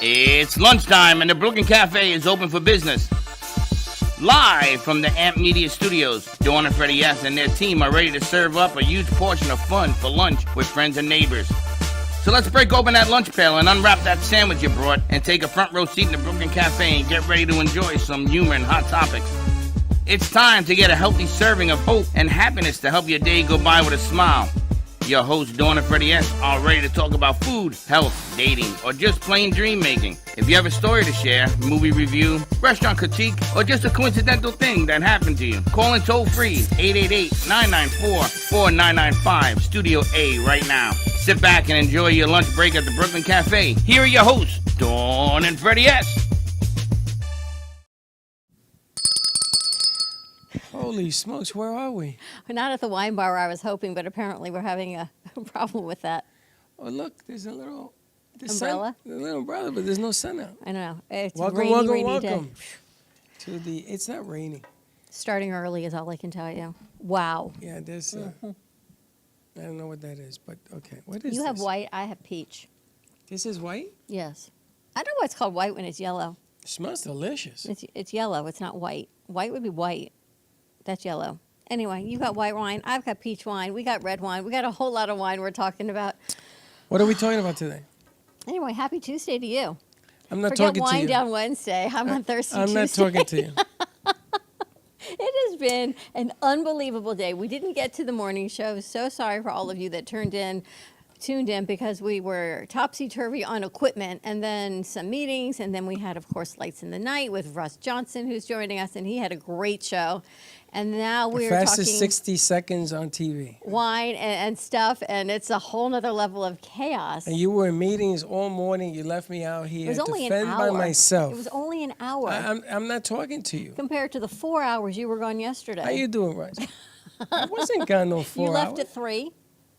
It's lunchtime and the Brooklyn Cafe is open for business. Live from the Amp Media Studios, Dawn and Freddie S. and their team are ready to serve up a huge portion of fun for lunch with friends and neighbors. So let's break open that lunch pail and unwrap that sandwich you brought and take a front row seat in the Brooklyn Cafe and get ready to enjoy some humor and hot topics. It's time to get a healthy serving of hope and happiness to help your day go by with a smile. Your hosts, Dawn and Freddie S., are ready to talk about food, health, dating, or just plain dream making. If you have a story to share, movie review, restaurant critique, or just a coincidental thing that happened to you, call in toll free 888-994-4995, Studio A right now. Sit back and enjoy your lunch break at the Brooklyn Cafe. Here are your hosts, Dawn and Freddie S. Holy smokes, where are we? We're not at the wine bar where I was hoping, but apparently we're having a problem with that. Oh, look, there's a little umbrella. A little umbrella, but there's no sun out. I know. It's welcome rainy day. To the. It's not raining. Starting early is all I can tell you. Wow. Yeah, there's. I don't know what that is, but okay. What is this? You have white. I have peach. This is white? Yes. I don't know why it's called white when it's yellow. It smells delicious. It's yellow. It's not white. White would be white. That's yellow. Anyway, you got white wine. I've got peach wine. We got red wine. We got a whole lot of wine we're talking about. What are we talking about today? Anyway, happy Tuesday to you. I'm not Forget talking to you. wine down Wednesday. I'm on Thirsty Tuesday. I'm not talking to you. It has been an unbelievable day. We didn't get to the morning show. So sorry for all of you that tuned in because we were topsy-turvy on equipment and then some meetings. And then we had, of course, Lights in the Night with Russ Johnson, who's joining us. And he had a great show. And now we're talking fastest 60 seconds on TV. Wine and stuff. And it's a whole nother level of chaos. And you were in meetings all morning. You left me out here to fend hour. by myself. It was only an hour. I'm not talking to you. Compared to the 4 hours you were gone yesterday. How you doing, Russ? I wasn't gone no 4 hours. You left at 3.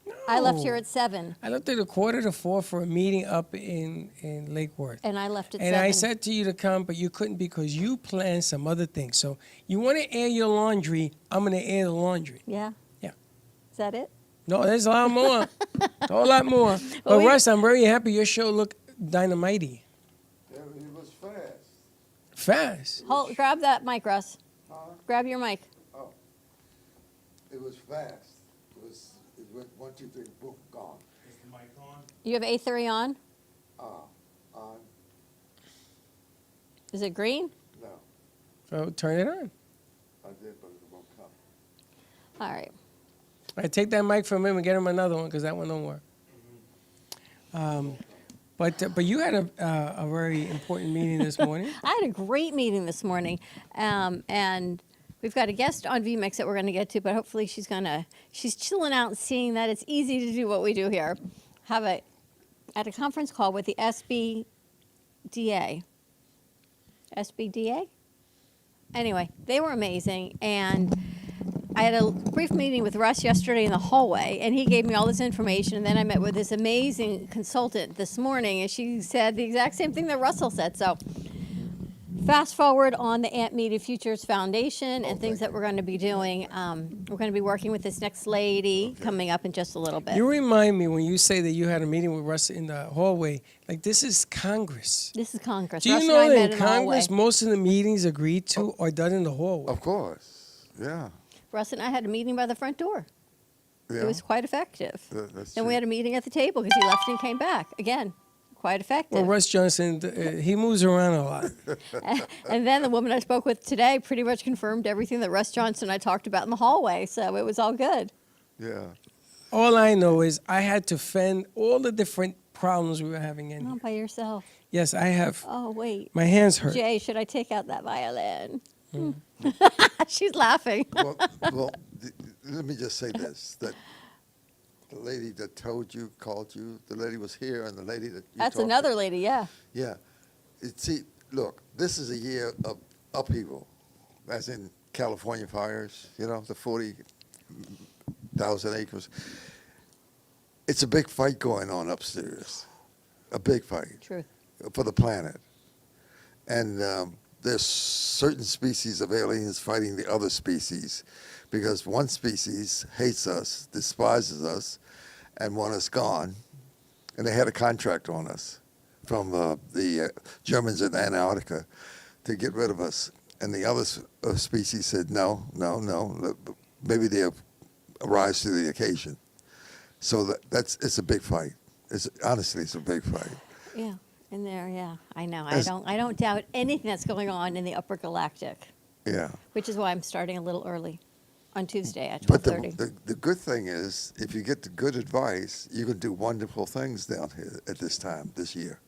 No. I left here at 7. I left at 3:45 for a meeting up in Lake Worth. And I left at 7. And I said to you to come, but you couldn't because you planned some other things. So you want to air your laundry, I'm going to air the laundry. Yeah? Yeah. Is that it? No, there's a lot more. A whole lot more. But Russ, I'm very happy your show looked dynamite-y. Yeah, it was fast. Fast? Grab that mic, Russ. Huh? Grab your mic. Oh. It was fast. It went 1, 2, 3, boom, gone. Is the mic on? You have A30 on? On. Is it green? No. So turn it on. I did, but it won't come. All right. All right, take that mic from him and get him another one because that one don't work. But you had a very important meeting this morning. I had a great meeting this morning, and we've got a guest on VMix that we're going to get to, but hopefully she's chilling out and seeing that it's easy to do what we do here. At a conference call with the SBDA. SBDA? Anyway, they were amazing, and I had a brief meeting with Russ yesterday in the hallway, and he gave me all this information, and then I met with this amazing consultant this morning, and she said the exact same thing that Russell said. So fast forward on the Amp Media Futures Foundation and things that we're going to be doing. We're going to be working with this next lady coming up in just a little bit. You remind me when you say that you had a meeting with Russ in the hallway, like this is Congress. This is Congress. Do you Russ know and I that met in the hallway. Congress, most of the meetings agreed to are done in the hallway? Of course. Yeah. Russ and I had a meeting by the front door. Yeah. It was quite effective. That's Then true. we had a meeting at the table because he left and came back. Again, quite effective. Well, Russ Johnson, he moves around a lot. And then the woman I spoke with today pretty much confirmed everything that Russ Johnson and I talked about in the hallway. So it was all good. Yeah. All I know is I had to fend all the different problems we were having in here. Not by yourself. Yes, I have. Oh, wait. My hands hurt. Jay, should I take out that violin? She's laughing. Well, let me just say this, that the lady that called you, the lady was here, and the lady that you That's talked another to, lady, yeah. Yeah. See, look, this is a year of upheaval, as in California fires, the 40,000 acres. It's a big fight going on upstairs, a big fight. Truth. For the planet. And there's certain species of aliens fighting the other species because one species hates us, despises us, and want us gone. And they had a contract on us the Germans in Antarctica to get rid of us. And the other species said, no, maybe they'll rise to the occasion. So it's a big fight. Honestly, it's a big fight. Yeah, in there, yeah. I know. I don't doubt anything that's going on in the upper galactic. Yeah. Which is why I'm starting a little early on Tuesday at But 12:30. the good thing is, if you get the good advice, you can do wonderful things down here at this time, this year.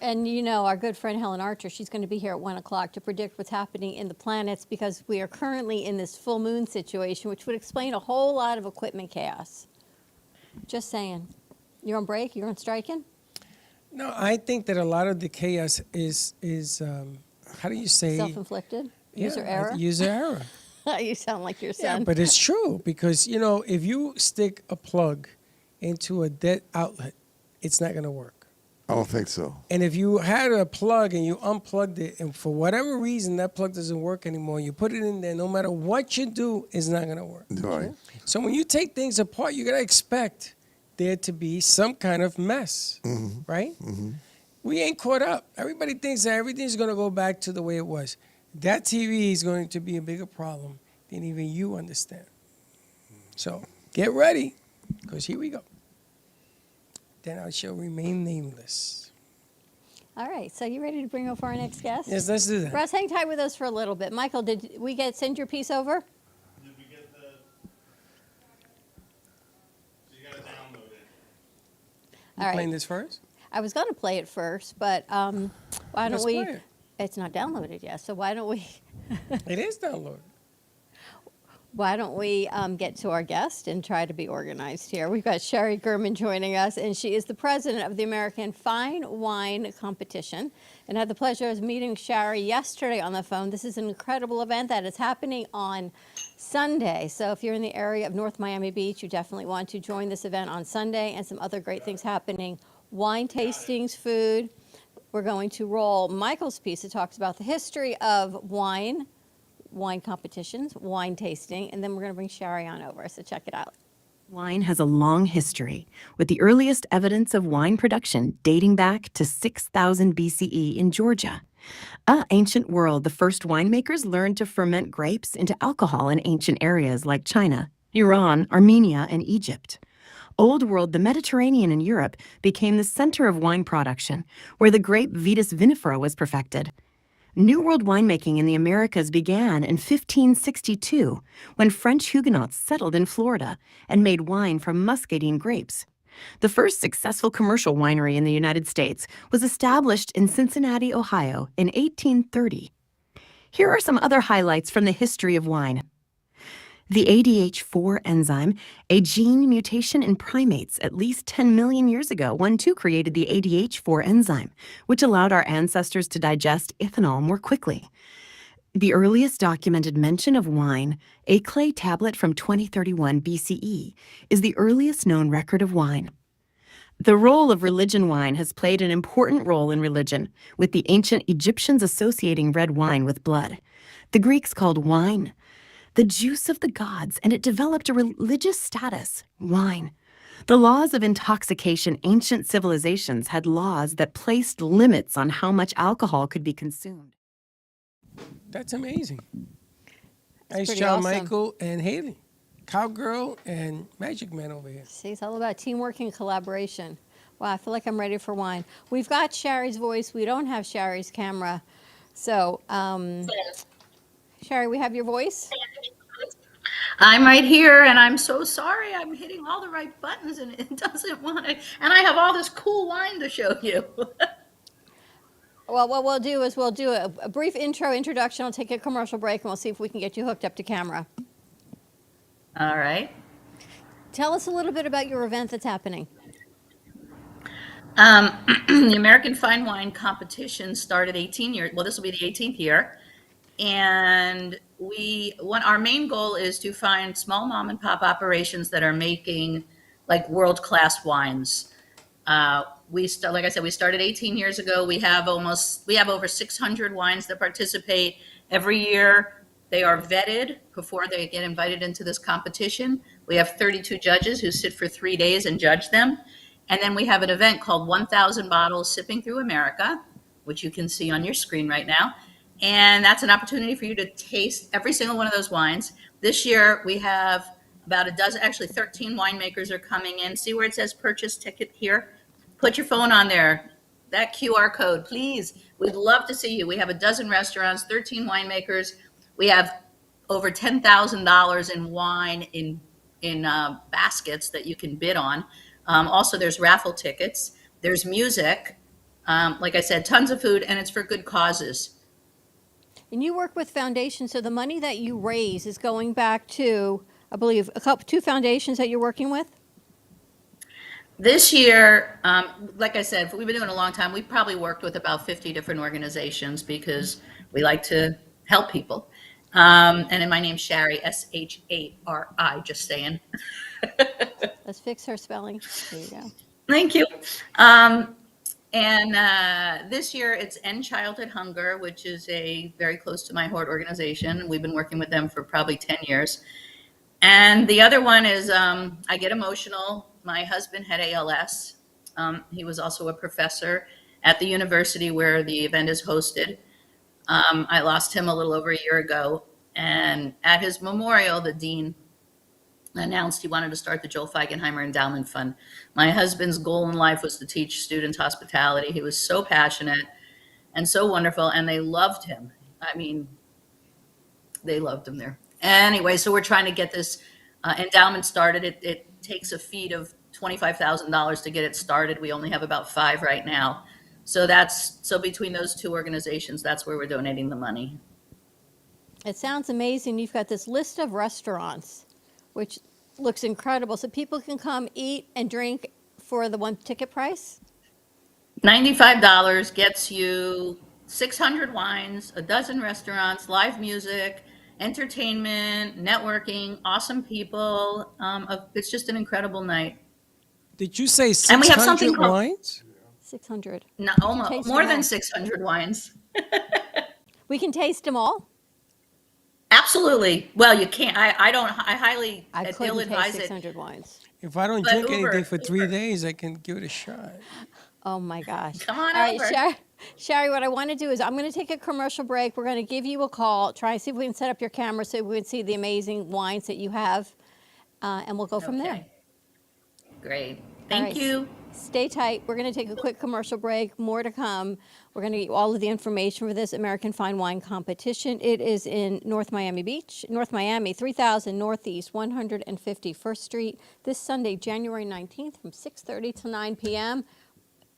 And you know, our good friend Helen Archer, she's going to be here at 1 o'clock to predict what's happening in the planets because we are currently in this full moon situation, which would explain a whole lot of equipment chaos. Just saying. You're on break? You're on striking? No, I think that a lot of the chaos is how do you say? Self-inflicted? Yeah, User error? User error. You sound like your Yeah, son. but it's true because, you know, if you stick a plug into a dead outlet, it's not going to work. I don't think so. And if you had a plug and you unplugged it, and for whatever reason that plug doesn't work anymore, you put it in there, no matter what you do, it's not going to work. Right. So when you take things apart, you got to expect there to be some kind of mess, right? Mm-hmm. We ain't caught up. Everybody thinks that everything's going to go back to the way it was. That TV is going to be a bigger problem than even you understand. So get ready, because here we go. Then I shall remain nameless. All right, so you ready to bring over our next guest? Yes, let's do that. Russ, hang tight with us for a little bit. Michael, did we send your piece over? Did we get the? So you gotta download it. You All right. playing this first? I was going to play it first, but why don't Let's we? play it. It's not downloaded yet, so why don't we? It is downloaded. Why don't we get to our guest and try to be organized here? We've got Sherry Gurman joining us, and she is the president of the American Fine Wine Competition. And I had the pleasure of meeting Sherry yesterday on the phone. This is an incredible event that is happening on Sunday. So if you're in the area of North Miami Beach, you definitely want to join this event on Sunday, and some other great things happening. Wine tastings, food. We're going to roll Michael's piece that talks about the history of wine competitions, wine tasting, and then we're going to bring Sherry on over. So check it out. Wine has a long history, with the earliest evidence of wine production dating back to 6000 BCE in Georgia. Ancient world, the first winemakers learned to ferment grapes into alcohol in ancient areas like China, Iran, Armenia, and Egypt. Old world, the Mediterranean and Europe became the center of wine production, where the grape Vitis vinifera was perfected. New World winemaking in the Americas began in 1562, when French Huguenots settled in Florida and made wine from muscadine grapes. The first successful commercial winery in the United States was established in Cincinnati, Ohio in 1830. Here are some other highlights from the history of wine. The ADH4 enzyme, a gene mutation in primates at least 10 million years ago, one too created the ADH4 enzyme, which allowed our ancestors to digest ethanol more quickly. The earliest documented mention of wine, a clay tablet from 2031 BCE, is the earliest known record of wine. The role of religion wine has played an important role in religion, with the ancient Egyptians associating red wine with blood. The Greeks called wine the juice of the gods, and it developed a religious status, wine. The laws of intoxication, ancient civilizations had laws that placed limits on how much alcohol could be consumed. That's amazing. Nice pretty job, awesome. Michael and Haley. Cowgirl and Magic Man over here. See, it's all about teamwork and collaboration. Wow, I feel like I'm ready for wine. We've got Sherry's voice. We don't have Sherry's camera. So, Sherry, we have your voice. I'm right here, and I'm so sorry. I'm hitting all the right buttons, and it doesn't want to. And I have all this cool wine to show you. Well, what we'll do is we'll do a brief introduction. I'll take a commercial break, and we'll see if we can get you hooked up to camera. All right. Tell us a little bit about your event that's happening. The American Fine Wine Competition started 18 years. Well, this will be the 18th year. And our main goal is to find small mom and pop operations that are making like world-class wines. Like I said, we started 18 years ago. We have over 600 wines that participate every year. They are vetted before they get invited into this competition. We have 32 judges who sit for 3 days and judge them. And then we have an event called 1,000 Bottles Sipping Through America, which you can see on your screen right now. And that's an opportunity for you to taste every single one of those wines. This year, we have about a dozen, actually 13 winemakers are coming in. See where it says purchase ticket here? Put your phone on there. That QR code, please. We'd love to see you. We have a dozen restaurants, 13 winemakers. We have over $10,000 in wine in baskets that you can bid on. Also, there's raffle tickets. There's music. Like I said, tons of food, and it's for good causes. And you work with foundations, so the money that you raise is going back to, I believe, two foundations that you're working with? This year, like I said, we've been doing it a long time. We've probably worked with about 50 different organizations because we like to help people. And then my name's Shari, S-H-A-R-I, just saying. Let's fix her spelling. There you go. Thank you. And this year it's End Childhood Hunger, which is a very close to my heart organization. We've been working with them for probably 10 years. And the other one is I get emotional. My husband had ALS. He was also a professor at the university where the event is hosted. I lost him a little over a year ago. And at his memorial, the dean announced he wanted to start the Joel Feigenheimer Endowment Fund. My husband's goal in life was to teach students hospitality. He was so passionate and so wonderful, and they loved him. I mean, they loved him there. Anyway, so we're trying to get this endowment started. It takes a fee of $25,000 to get it started. We only have about 5 right now. So between those two organizations, that's where we're donating the money. It sounds amazing. You've got this list of restaurants, which looks incredible. So people can come eat and drink for the one ticket price? $95 gets you 600 wines, a dozen restaurants, live music, entertainment, networking, awesome people. It's just an incredible night. Did you say And we have something 600 called- wines? 600. No, almost Taste more them all. than 600 wines. We can taste them all? Absolutely. Well, you can't. I highly I couldn't ill taste advise it. 600 wines. If I don't But drink Uber, anything for 3 Uber. days, I can give it a shot. Oh my gosh. Come on All right, over. Sherry, what I want to do is I'm going to take a commercial break. We're going to give you a call, try and see if we can set up your camera so we can see the amazing wines that you have, and we'll go from there. Okay. Great. All Thank right. you. Stay tight. We're going to take a quick commercial break. More to come. We're going to get you all of the information for this American Fine Wine Competition. It is in North Miami Beach, North Miami, 3000 Northeast 151st Street, this Sunday, January 19th from 6:30 to 9 p.m.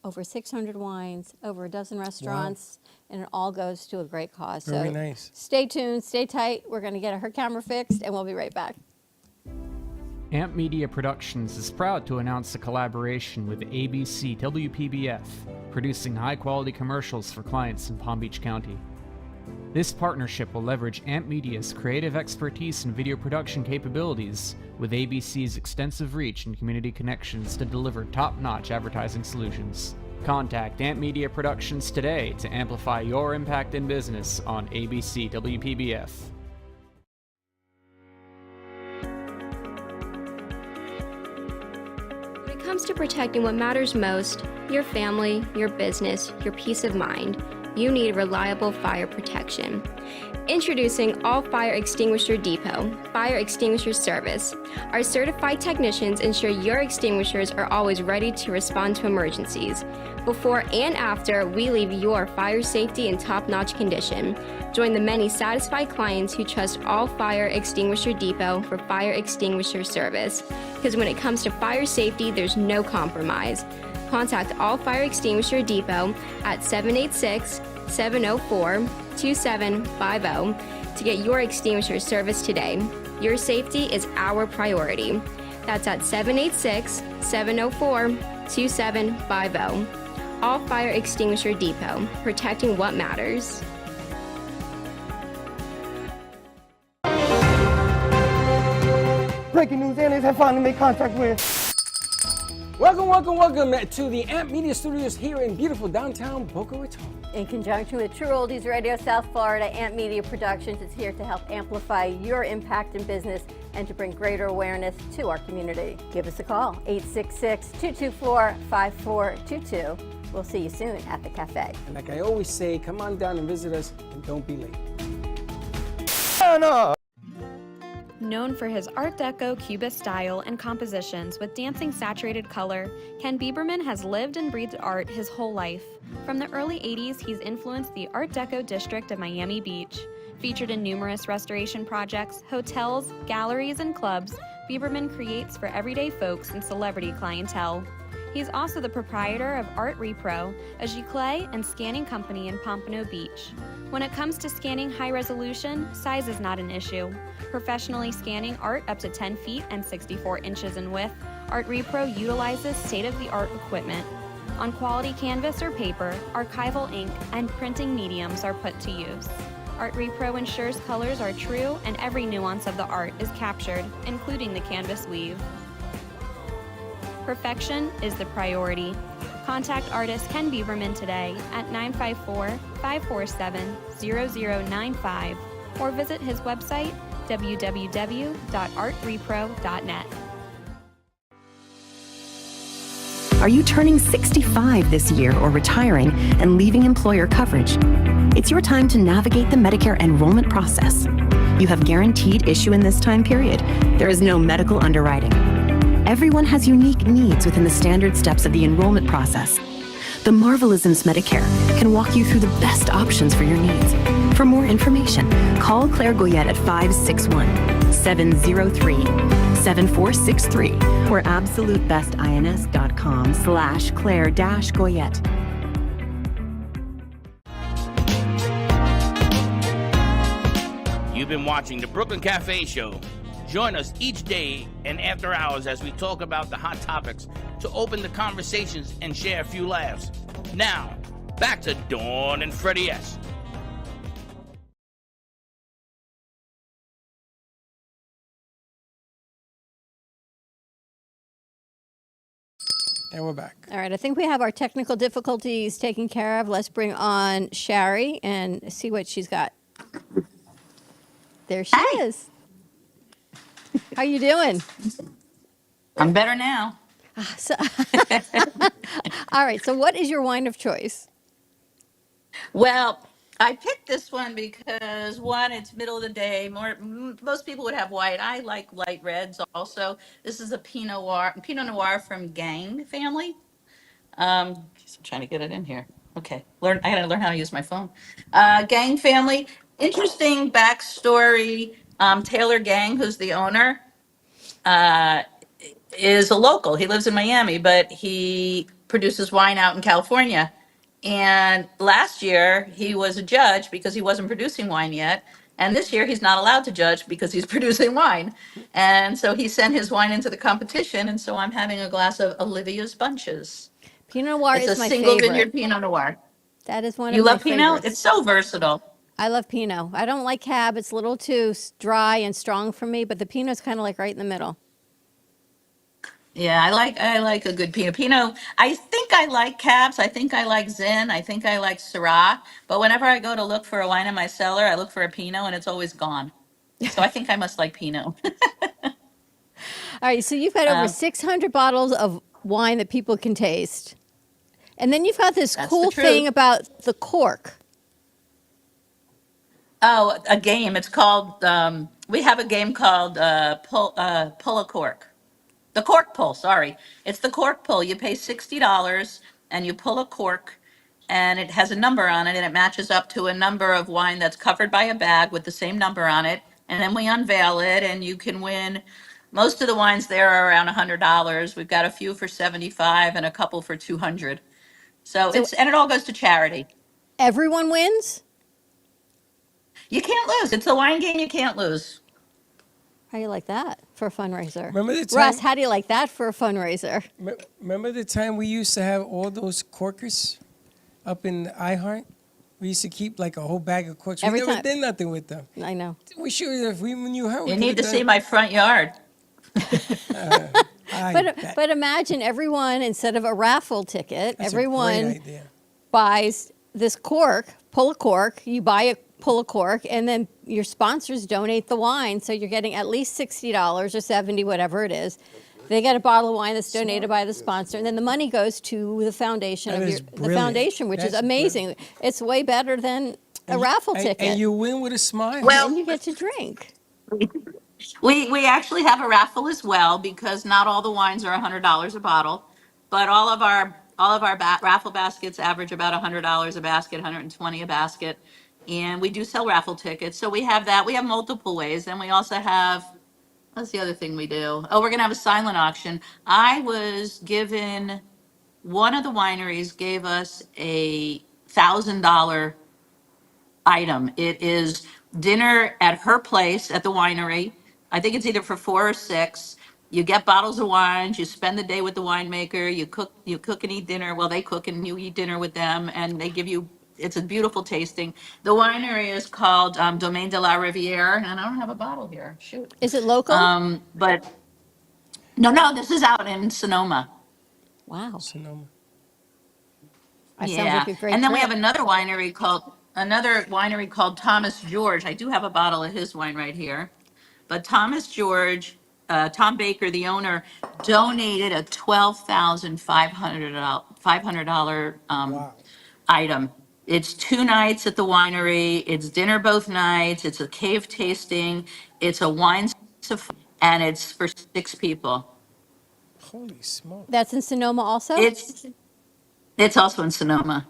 Over 600 wines, over a dozen restaurants, and it all goes to a great cause. Very so nice. Stay tuned, stay tight. We're going to get her camera fixed, and we'll be right back. Amp Media Productions is proud to announce a collaboration with ABC WPBF, producing high-quality commercials for clients in Palm Beach County. This partnership will leverage Amp Media's creative expertise and video production capabilities with ABC's extensive reach and community connections to deliver top-notch advertising solutions. Contact Amp Media Productions today to amplify your impact in business on ABC WPBF. When it comes to protecting what matters most, your family, your business, your peace of mind, you need reliable fire protection. Introducing All Fire Extinguisher Depot, Fire Extinguisher Service. Our certified technicians ensure your extinguishers are always ready to respond to emergencies. Before and after, we leave your fire safety in top-notch condition. Join the many satisfied clients who trust All Fire Extinguisher Depot for fire extinguisher service. Because when it comes to fire safety, there's no compromise. Contact All Fire Extinguisher Depot at 786-704-2750 to get your extinguisher service today. Your safety is our priority. That's at 786-704-2750. All Fire Extinguisher Depot, protecting what matters. Breaking news, aliens have finally made contact with. Welcome to the Amp Media Studios here in beautiful downtown Boca Raton. In conjunction with True Oldies Radio South Florida, Amp Media Productions is here to help amplify your impact in business. and to bring greater awareness to our community. Give us a call, 866-224-5422. We'll see you soon at the cafe. And like I always say, come on down and visit us and don't be late. Known for his Art Deco Cubist style and compositions with dancing saturated color, Ken Bieberman has lived and breathed art his whole life. From the early 80s, he's influenced the Art Deco district of Miami Beach. Featured in numerous restoration projects, hotels, galleries, and clubs, Bieberman creates for everyday folks and celebrity clientele. He's also the proprietor of Art Repro, a giclée and scanning company in Pompano Beach. When it comes to scanning high resolution, size is not an issue. Professionally scanning art up to 10 feet and 64 inches in width, Art Repro utilizes state-of-the-art equipment. On quality canvas or paper, archival ink, and printing mediums are put to use. Art Repro ensures colors are true and every nuance of the art is captured, including the canvas weave. Perfection is the priority. Contact artist Ken Bieberman today at 954-547-0095 or visit his website www.artrepro.net. Are you turning 65 this year or retiring and leaving employer coverage? It's your time to navigate the Medicare enrollment process. You have guaranteed issue in this time period. There is no medical underwriting. Everyone has unique needs within the standard steps of the enrollment process. The Marvelisms Medicare can walk you through the best options for your needs. For more information, call Claire Goyette at 561-703-7463 or absolutebestins.com/Claire-Goyette. You've been watching the Brooklyn Cafe Show. Join us each day and after hours as we talk about the hot topics to open the conversations and share a few laughs. Now, back to Dawn and Freddie S. And we're back. All right, I think we have our technical difficulties taken care of. Let's bring on Shari and see what she's got. There she is. How you doing? I'm better now. All right, so what is your wine of choice? Well, I picked this one because one, it's middle of the day. Most people would have white. I like light reds also. This is a Pinot Noir from Gang family. I'm trying to get it in here. Okay, I gotta learn how to use my phone. Gang family. Interesting backstory. Taylor Gang, who's the owner, is a local. He lives in Miami, but he produces wine out in California. And last year he was a judge because he wasn't producing wine yet. And this year he's not allowed to judge because he's producing wine. And so he sent his wine into the competition. And so I'm having a glass of Olivia's Bunches. Pinot Noir It's is a my single favorite. vineyard Pinot Noir. That is one You of my love Pinot? favorites. It's so versatile. I love Pinot. I don't like Cab. It's a little too dry and strong for me, but the Pinot's kind of like right in the middle. Yeah, I like a good Pinot. I think I like Cabs. I think I like Zin. I think I like Syrah. But whenever I go to look for a wine in my cellar, I look for a Pinot and it's always gone. So I think I must like Pinot. All right, so you've got over 600 bottles of wine that people can taste. And then you've got this That's cool the truth. thing about the cork. Oh, a game. It's called, we have a game called Pull a Cork. The cork pull, sorry. It's the cork pull. You pay $60 and you pull a cork and it has a number on it and it matches up to a number of wine that's covered by a bag with the same number on it. And then we unveil it and you can win. Most of the wines there are around $100. We've got a few for $75 and a couple for $200. So and it all goes to charity. Everyone wins? You can't lose. It's a wine game you can't lose. How do you like that for a fundraiser? Remember the time? Russ, how do you like that for a fundraiser? Remember the time we used to have all those corkers up in iHeart? We used to keep like a whole bag of corks. Every we never time. did nothing with them. I know. We should have. We knew how. You need to see my front yard. But imagine everyone, instead of a raffle ticket, That's a everyone great idea. buys this cork, pull a cork, you buy pull a cork, and then your sponsors donate the wine, so you're getting at least $60 or 70, whatever it is. They get a bottle of wine that's donated by the sponsor, and then the money goes to the foundation That of is the brilliant. foundation, which is That's amazing. It's way better than a raffle ticket. And you win with a smile. And you get to drink. We actually have a raffle as well because not all the wines are $100 a bottle, but all of our raffle baskets average about $100 a basket, 120 a basket, and we do sell raffle tickets. So we have that. We have multiple ways, and we also have, what's the other thing we do? Oh, we're gonna have a silent auction. I was given, one of the wineries gave us a $1,000 item. It is dinner at her place at the winery. I think it's either for 4 or 6. You get bottles of wines, you spend the day with the winemaker, you cook and eat dinner. Well, they cook and you eat dinner with them, and they give you, it's a beautiful tasting. The winery is called Domaine de la Riviere, and I don't have a bottle here. Shoot. Is it local? But no, this is out in Sonoma. Wow. Sonoma. That sounds Yeah, like a great and then we trip. have another winery called Thomas George. I do have a bottle of his wine right here. But Thomas George, Tom Baker, the owner, donated a $12,500 Wow. item. It's 2 nights at the winery. It's dinner both nights. It's a cave tasting. It's a wine safari, and it's for 6 people. Holy smoke. That's in Sonoma also? It's also in Sonoma.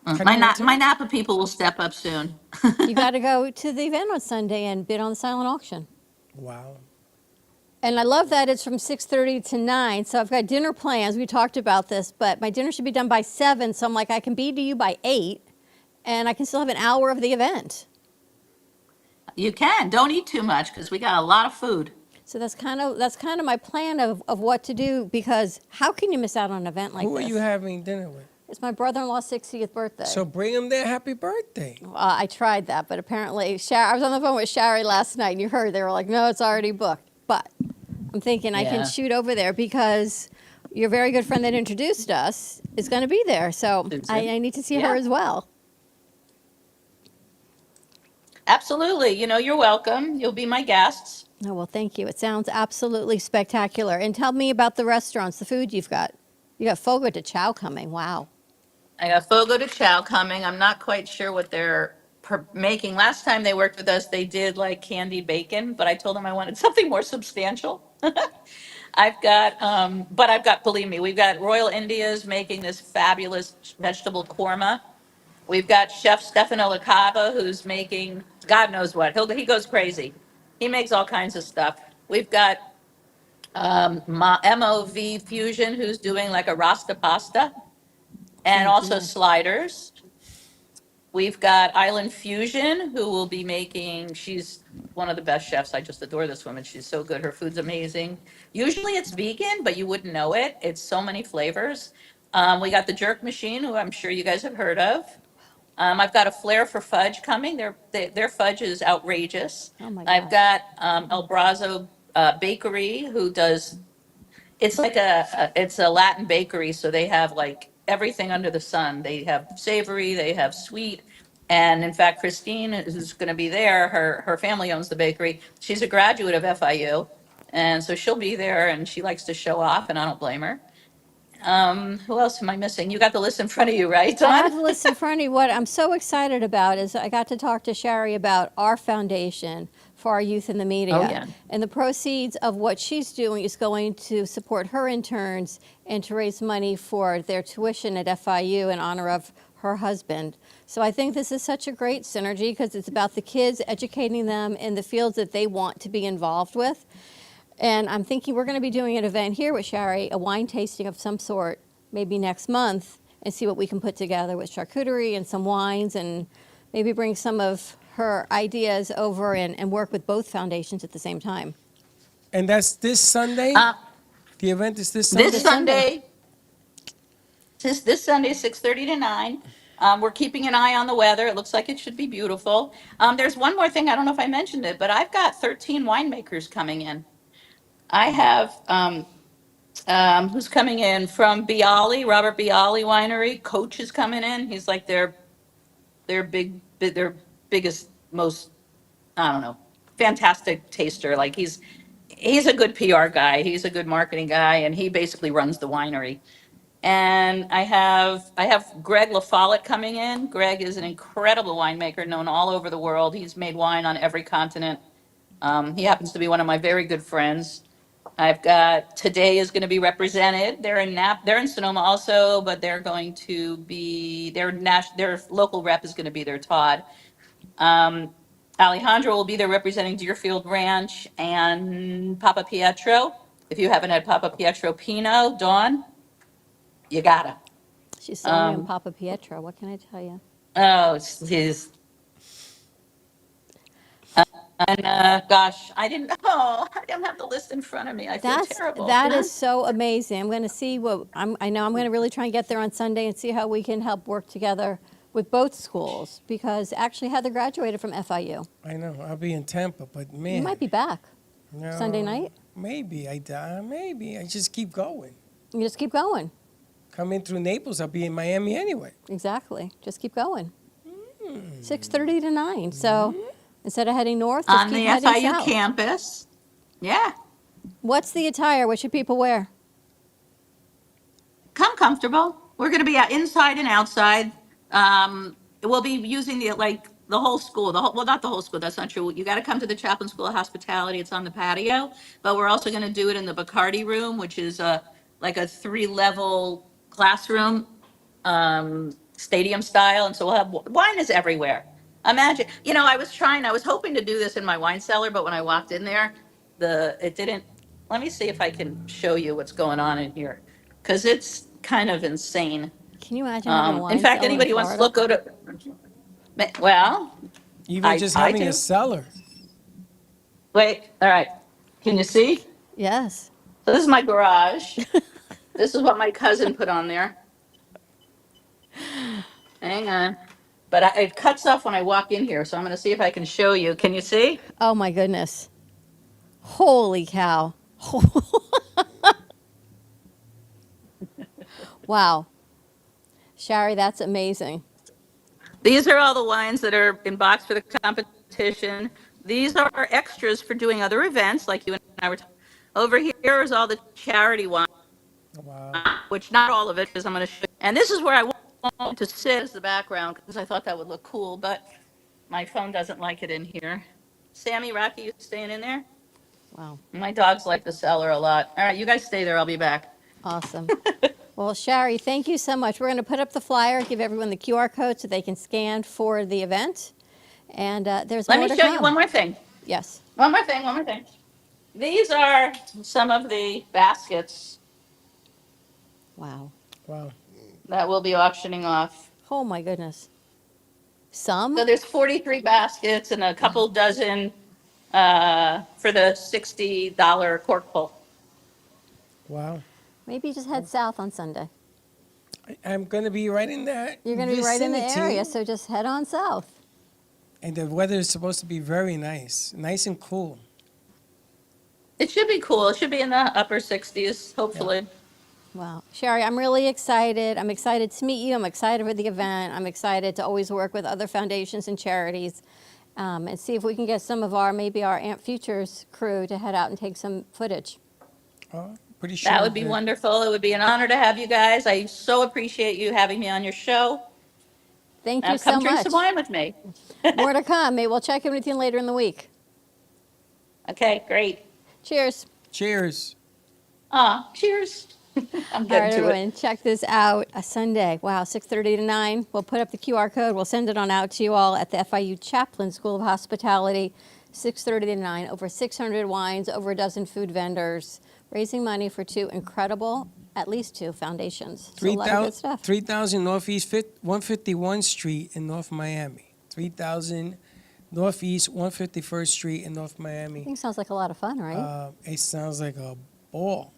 Can My you wait My till- Napa people will step up soon. You got to go to the event on Sunday and bid on the silent auction. Wow. And I love that it's from 6:30 to 9. So I've got dinner plans. We talked about this, but my dinner should be done by 7. So I'm like, I can be to you by 8, and I can still have an hour of the event. You can. Don't eat too much because we got a lot of food. So that's kind of my plan of what to do, because how can you miss out on an event like Who are this? you having dinner with? It's my brother-in-law's 60th birthday. So bring him there. Happy birthday. I tried that, but apparently, I was on the phone with Shari last night, and you heard they were like, no, it's already booked. But I'm thinking I Yeah. can shoot over there because your very good friend that introduced us is going to be there. So I need to see her Yeah. as well. Absolutely. You're welcome. You'll be my guests. Oh, well, thank you. It sounds absolutely spectacular. And tell me about the restaurants, the food you've got. You got Fogo de Chao coming. Wow. I got Fogo de Chao coming. I'm not quite sure what they're making. Last time they worked with us, they did like candied bacon, but I told them I wanted something more substantial. Believe me, we've got Royal India's making this fabulous vegetable korma. We've got Chef Stefano Lacava, who's making God knows what. He goes crazy. He makes all kinds of stuff. We've got MOV Fusion, who's doing like a Rasta pasta, and Oh, also dear. sliders. We've got Island Fusion, who will be making, she's one of the best chefs. I just adore this woman. She's so good. Her food's amazing. Usually it's vegan, but you wouldn't know it. It's so many flavors. We got the Jerk Machine, who I'm sure you guys have heard of. I've got a flair for fudge coming. Their fudge is outrageous. Oh, my I've gosh. got El Brazo Bakery, who does, it's a Latin bakery, so they have like everything under the sun. They have savory, they have sweet. And in fact, Christine, who's going to be there, her family owns the bakery. She's a graduate of FIU. And so she'll be there, and she likes to show off, and I don't blame her. Who else am I missing? You got the list in front of you, right, Dawn? I have the list in front of you. What I'm so excited about is I got to talk to Shari about our foundation for our youth in the media. Oh, yeah. And the proceeds of what she's doing is going to support her interns and to raise money for their tuition at FIU in honor of her husband. So I think this is such a great synergy because it's about the kids, educating them in the fields that they want to be involved with. And I'm thinking we're going to be doing an event here with Shari, a wine tasting of some sort, maybe next month, and see what we can put together with charcuterie and some wines, and maybe bring some of her ideas over and work with both foundations at the same time. And that's this Sunday? The event is this Sunday? This Sunday, this Sunday, 6:30 to 9. We're keeping an eye on the weather. It looks like it should be beautiful. There's one more thing. I don't know if I mentioned it, but I've got 13 winemakers coming in. I have, who's coming in from Bialy, Robert Bialy Winery. Coach is coming in. He's like their big their biggest, most, I don't know, fantastic taster. Like he's a good PR guy. He's a good marketing guy, and he basically runs the winery. And I have Greg LaFollette coming in. Greg is an incredible winemaker, known all over the world. He's made wine on every continent. He happens to be one of my very good friends. I've got Today is going to be represented. They're in Sonoma also, but they're going to be their local rep is going to be their Todd. Alejandro will be there representing Deerfield Ranch and Papa Pietro. If you haven't had Papa Pietro Pinot, Dawn, you gotta. She's selling me on Papa Pietro. What can I tell you? Oh, he's and gosh, I didn't. Oh, I don't have the list in front of me. I feel terrible. That is so amazing. I'm going to see I know I'm going to really try and get there on Sunday and see how we can help work together with both schools, because actually Heather graduated from FIU. I know. I'll be in Tampa, but man. You might be back no, Sunday night. Maybe. Maybe. I just keep going. You just keep going. Coming through Naples, I'll be in Miami anyway. Exactly. Just keep going. 6:30 to 9. So instead of heading north, just On keep the heading FIU south. campus. Yeah. What's the attire? What should people wear? Come comfortable. We're going to be inside and outside. We'll be using the whole school. Well, not the whole school. That's not true. You got to come to the Chaplain School of Hospitality. It's on the patio, but we're also going to do it in the Bacardi room, which is like a 3-level classroom, stadium style. And so we'll have wine is everywhere. Imagine, I was hoping to do this in my wine cellar, but when I walked in there, it didn't. Let me see if I can show you what's going on in here, because it's kind of insane. Can you imagine having a wine In fact, cellar anybody in wants to Florida? look, go to. Well, Even just I having do. a cellar. Wait, all right. Can you see? Yes. So this is my garage. This is what my cousin put on there. Hang on. But it cuts off when I walk in here, so I'm going to see if I can show you. Can you see? Oh my goodness. Holy cow. Wow. Shari, that's amazing. These are all the wines that are in box for the competition. These are extras for doing other events, like you and I were talking. Over here is all the charity wine, Wow. which not all of it, because I'm going to show you. And this is where I want to sit as the background, because I thought that would look cool, but my phone doesn't like it in here. Sammy, Rocky, you staying in there? Wow. My dogs like the cellar a lot. All right, you guys stay there. I'll be back. Awesome. Well, Shari, thank you so much. We're going to put up the flyer, give everyone the QR code so they can scan for the event. And there's Let more me to show come. you one more thing. Yes. One more thing. These are some of the baskets Wow. Wow. that we'll be auctioning off. Oh my goodness. Some? So there's 43 baskets and a couple dozen for the $60 cork pull. Wow. Maybe just head south on Sunday. I'm going to be right in that You're going to be right in the vicinity. area, so just head on south. And the weather is supposed to be very nice. Nice and cool. It should be cool. It should be in the upper 60s, hopefully. Wow. Shari, I'm really excited. I'm excited to meet you. I'm excited for the event. I'm excited to always work with other foundations and charities and see if we can get some of maybe our Amp Futures crew to head out and take some footage. Oh, pretty sure. That would be wonderful. It would be an honor to have you guys. I so appreciate you having me on your show. Thank you so Come drink much. some wine with me. More to come. Maybe we'll check in with you later in the week. Okay, great. Cheers. Cheers. Cheers. I'm All right, getting to everyone, it. check this out. A Sunday. Wow, 6:30 to 9. We'll put up the QR code. We'll send it on out to you all at the FIU Chaplain School of Hospitality. 6:30 to 9. Over 600 wines, over a dozen food vendors, raising money for at least two foundations. So a lot of good stuff. 3000 Northeast 151st Street in North Miami. 3000 Northeast 151st Street in North I Miami. think sounds like a lot of fun, right? It sounds like a ball.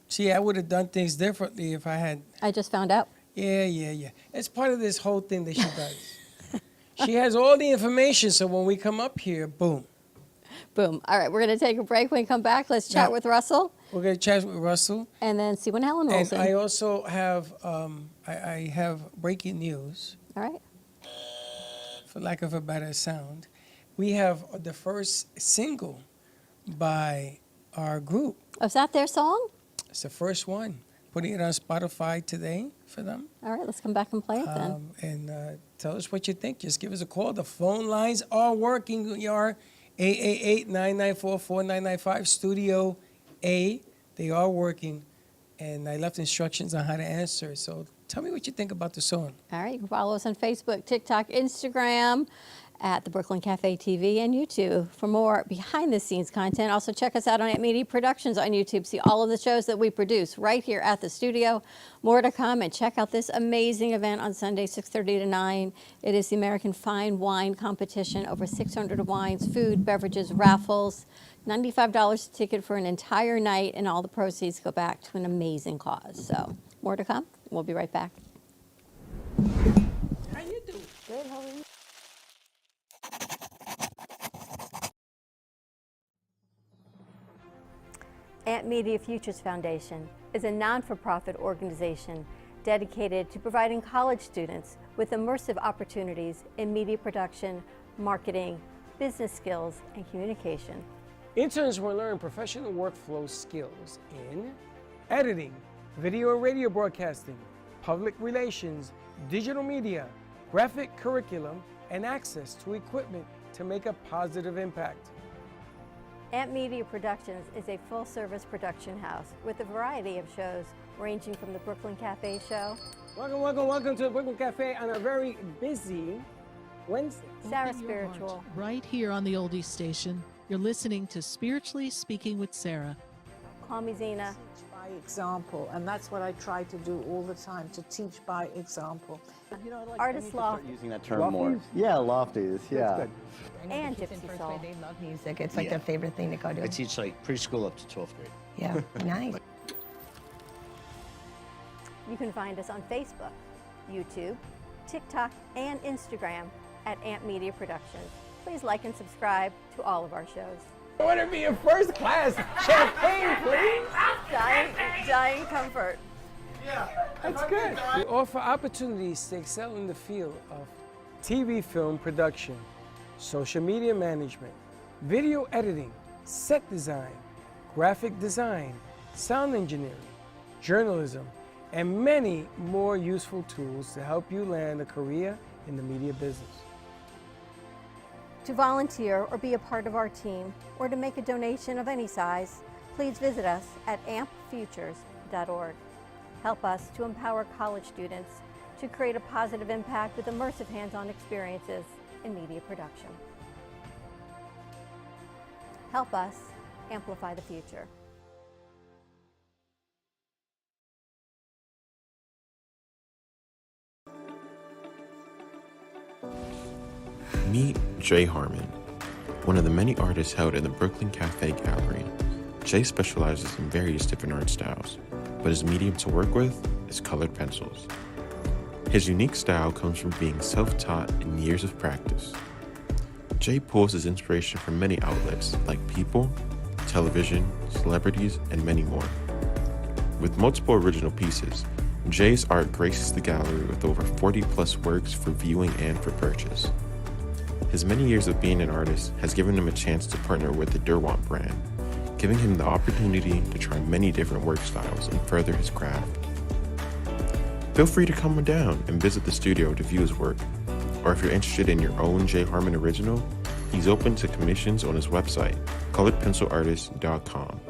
See, I would have done things differently if I had. I just found out. Yeah. It's part of this whole thing that she does. She has all the information, so when we come up here, boom. Boom. All right, we're going to take a break. When we come back, let's chat Yeah. with Russell We're going to chat with Russell. and then see when Helen rolls And in. I also have I have breaking news. All right. for lack of a better sound, we have the first single by our group. Is that their song? It's the first one. Putting it on Spotify today for them. All right, let's come back and play it then. And tell us what you think. Just give us a call. The phone lines are working. We are 888-994-4995, Studio A. They are working. And I left instructions on how to answer. So tell me what you think about the song. All right, you can follow us on Facebook, TikTok, Instagram, at the Brooklyn Cafe TV, and YouTube for more behind-the-scenes content. Also, check us out on Amp Media Productions on YouTube. See all of the shows that we produce right here at the studio. More to come, and check out this amazing event on Sunday, 6:30 to 9. It is the American Fine Wine Competition. Over 600 wines, food, beverages, raffles. $95 a ticket for an entire night, and all the proceeds go back to an amazing cause. So, more to come. We'll be right back. How you doing? Good, how are you? Amp Media Futures Foundation is a non-for-profit organization dedicated to providing college students with immersive opportunities in media production, marketing, business skills, and communication. Interns will learn professional workflow skills in editing, video and radio broadcasting, public relations, digital media, graphic curriculum, and access to equipment to make a positive impact. Amp Media Productions is a full-service production house with a variety of shows ranging from the Brooklyn Cafe show. Welcome to the Brooklyn Cafe on a very busy Wednesday. Sarah Open your Spiritual. heart. Right here on the Oldies Station, you're listening to Spiritually Speaking with Sarah. Call me Zena. By example, and that's what I try to do all the time, to teach by example. You know, Artist Loft. using that term more. Yeah, lofties, yeah. And Gypsy Soul. They love music. It's like their favorite thing to go to. I teach like preschool up to 12th grade. Yeah, nice. You can find us on Facebook, YouTube, TikTok, and Instagram at Amp Media Productions. Please like and subscribe to all of our shows. I want to be a first class champagne, please. Dying comfort. That's good. We offer opportunities to excel in the field of TV film production, social media management, video editing, set design, graphic design, sound engineering, journalism, and many more useful tools to help you land a career in the media business. To volunteer or be a part of our team, or to make a donation of any size, please visit us at ampfutures.org. Help us to empower college students to create a positive impact with immersive hands-on experiences in media production. Help us amplify the future. Meet Jay Harmon, one of the many artists held in the Brooklyn Cafe Gallery. Jay specializes in various different art styles, but his medium to work with is colored pencils. His unique style comes from being self-taught and years of practice. Jay pulls his inspiration from many outlets like people, television, celebrities, and many more. With multiple original pieces, Jay's art graces the gallery with over 40+ works for viewing and for purchase. His many years of being an artist has given him a chance to partner with the Derwent brand, giving him the opportunity to try many different work styles and further his craft. Feel free to come on down and visit the studio to view his work, or if you're interested in your own Jay Harmon original, he's open to commissions on his website, coloredpencilartist.com,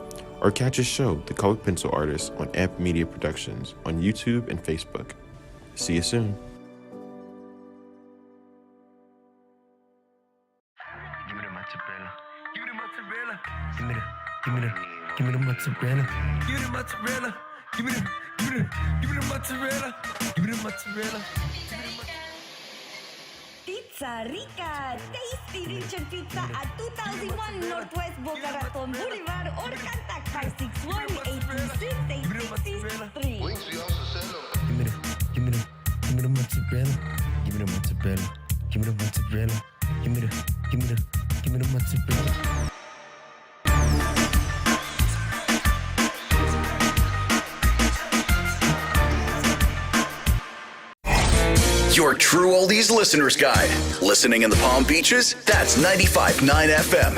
or catch his show, The Colored Pencil Artist, on Amp Media Productions on YouTube and Facebook. See you soon. Give me the mozzarella. Give me the mozzarella. Give me the mozzarella. Give me the mozzarella. Pizza Rica, tasty rich and pizza at 2001 Northwest Boca Raton Boulevard or contact 561-826-8663. Give me the mozzarella. Give me the mozzarella. Give me the mozzarella. Give me the mozzarella. Your True Oldies Listener's Guide. Listening in the Palm Beaches? That's 95.9 FM.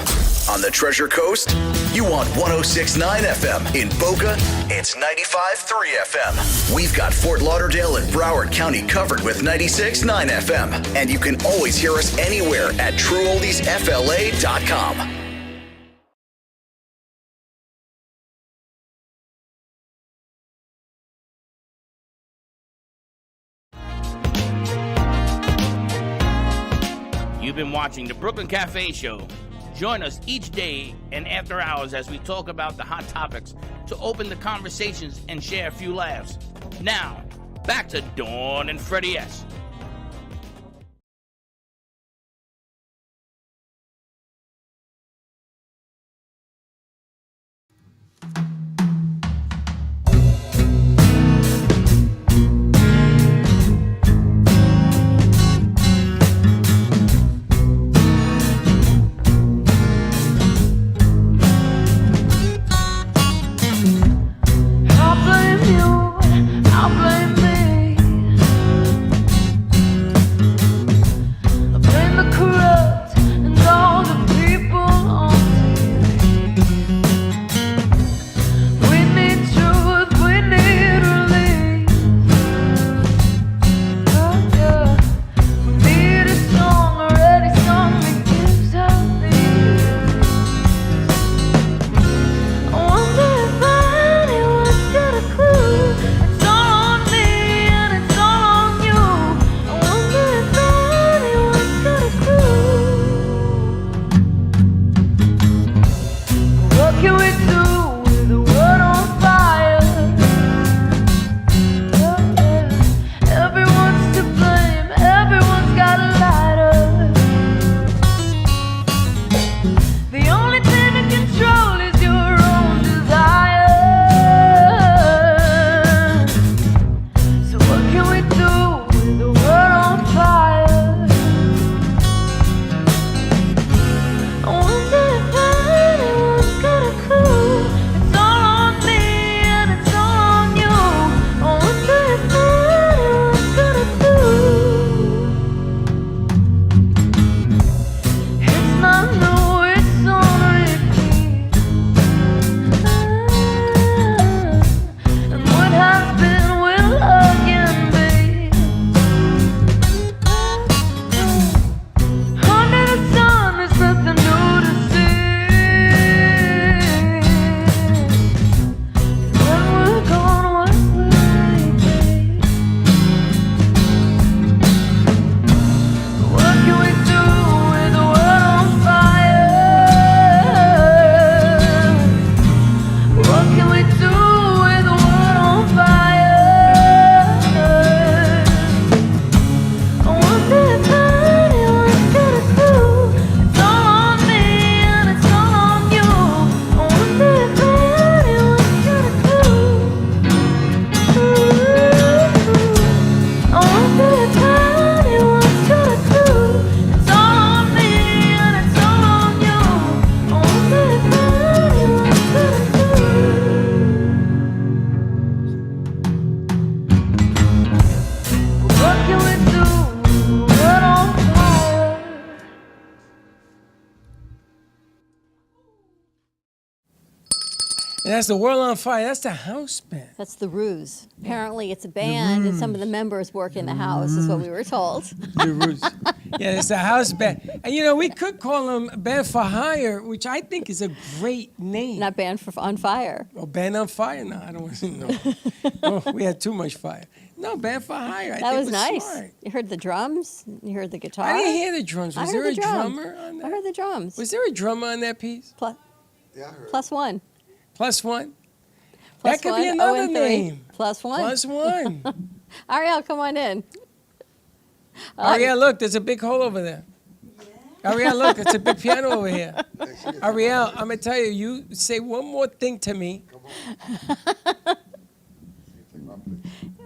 On the Treasure Coast? You want 106.9 FM. In Boca? It's 95.3 FM. We've got Fort Lauderdale and Broward County covered with 96.9 FM. And you can always hear us anywhere at TrueOldiesFLA.com. You've been watching the Brooklyn Cafe Show. Join us each day and after hours as we talk about the hot topics to open the conversations and share a few laughs. Now, back to Dawn and Freddie S. I'll blame me. And that's the World on Fire. That's the house band. That's the Ruse. Apparently, it's a band, and some of the members work in the house, is what we were told. The Ruse. Yeah, it's a house band. And, you know, we could call them Band for Hire, which I think is a great name. Not Band on Fire. Oh, Band on Fire? No, I don't want to know. Oh, we had too much fire. No, Band for Hire. I That think was nice. Smart. You heard the drums. You heard the guitar. I didn't hear the drums. Was I there heard a the drum. drummer on that? I heard the drums. Was there a drummer on that piece? Plus one. Plus one? Plus that could one, be another 0 and 3. name. Plus one. Plus one. Ariel, come on in. Ariel, look, there's a big hole over there. Ariel, look, it's a big piano over here. Ariel, I'm going to tell you, you say one more thing to me.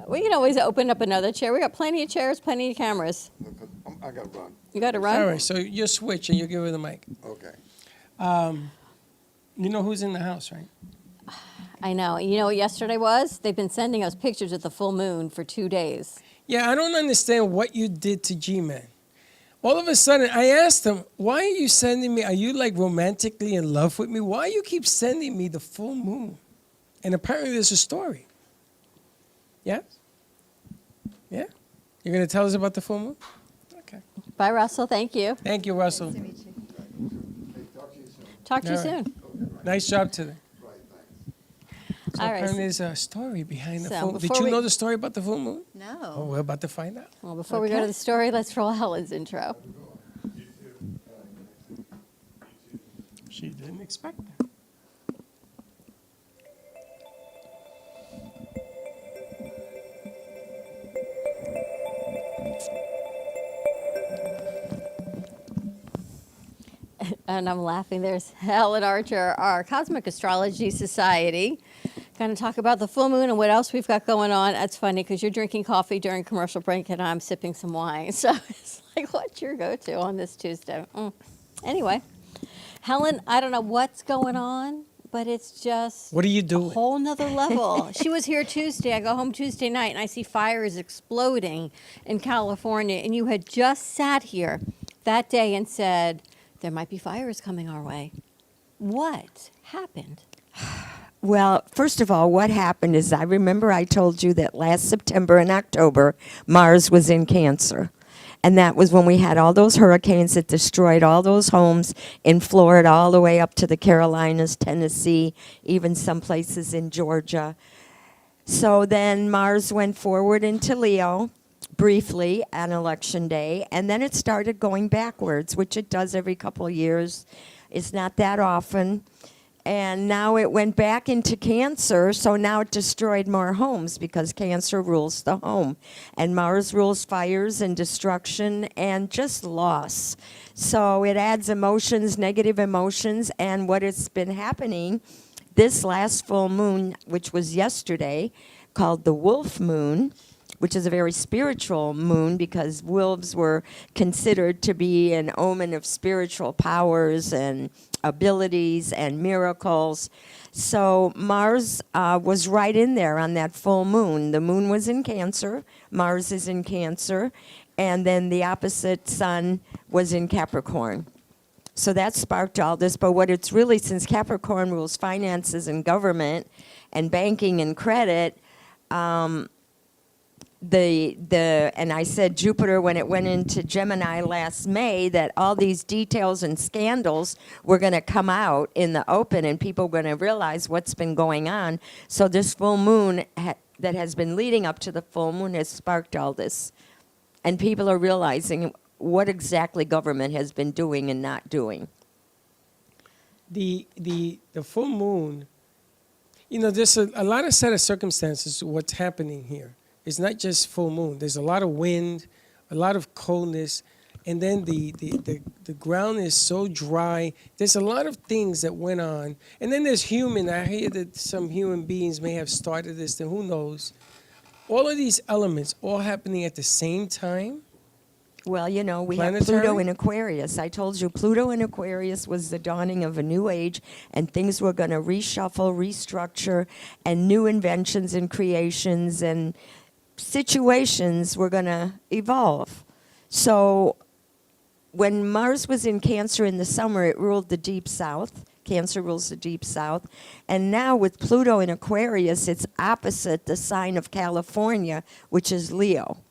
We can always open up another chair. We got plenty of chairs, plenty of cameras. I got to run. You got to run? All right, so you switch and you give her the mic. Okay. You know who's in the house, right? I know. You know what yesterday was? They've been sending us pictures of the full moon for 2 days. Yeah, I don't understand what you did to G-Man. All of a sudden, I asked him, why are you sending me, are you like romantically in love with me? Why you keep sending me the full moon? And apparently there's a story. Yeah? Yeah? You're going to tell us about the full moon? Okay. Bye, Russell. Thank you. Thank you, Russell. Talk to you All right. soon. Nice job today. So All right. apparently there's a story behind the So full moon. Did before you we- know the story about the full moon? No. Oh, we're about to find out. Well, before we go to the story, let's roll Helen's intro. She didn't expect that. And I'm laughing. There's Helen Archer, our Cosmic Astrology Society. Going to talk about the full moon and what else we've got going on. That's funny because you're drinking coffee during commercial break and I'm sipping some wine. So it's like, what's your go-to on this Tuesday? Anyway, Helen, I don't know what's going on, but it's just What are you doing? a whole nother level. She was here Tuesday. I go home Tuesday night and I see fires exploding in California. And you had just sat here that day and said, there might be fires coming our way. What happened? Well, first of all, what happened is I remember I told you that last September and October, Mars was in Cancer. And that was when we had all those hurricanes that destroyed all those homes in Florida, all the way up to the Carolinas, Tennessee, even some places in Georgia. So then Mars went forward into Leo briefly on election day, and then it started going backwards, which it does every couple of years. It's not that often. And now it went back into Cancer, so now it destroyed more homes because Cancer rules the home. And Mars rules fires and destruction and just loss. So it adds emotions, negative emotions, and what has been happening this last full moon, which was yesterday, called the Wolf Moon, which is a very spiritual moon because wolves were considered to be an omen of spiritual powers and abilities and miracles. So Mars was right in there on that full moon. The moon was in Cancer, Mars is in Cancer, and then the opposite sun was in Capricorn. So that sparked all this, but what it's really, since Capricorn rules finances and government and banking and credit, and I said Jupiter when it went into Gemini last May that all these details and scandals were going to come out in the open and people were going to realize what's been going on. So this full moon that has been leading up to the full moon has sparked all this. And people are realizing what exactly government has been doing and not doing. The full moon, you know, there's a lot of set of circumstances to what's happening here. It's not just full moon. There's a lot of wind, a lot of coldness, and then the ground is so dry. There's a lot of things that went on. And then there's human. I hear that some human beings may have started this, then who knows. All of these elements all happening at the same time. Well, you know, we have Planetary? Pluto in Aquarius. I told you Pluto in Aquarius was the dawning of a new age, and things were going to reshuffle, restructure, and new inventions and creations and situations were going to evolve. So when Mars was in Cancer in the summer, it ruled the deep south. Cancer rules the deep south. And now with Pluto in Aquarius, it's opposite the sign of California, which is Leo.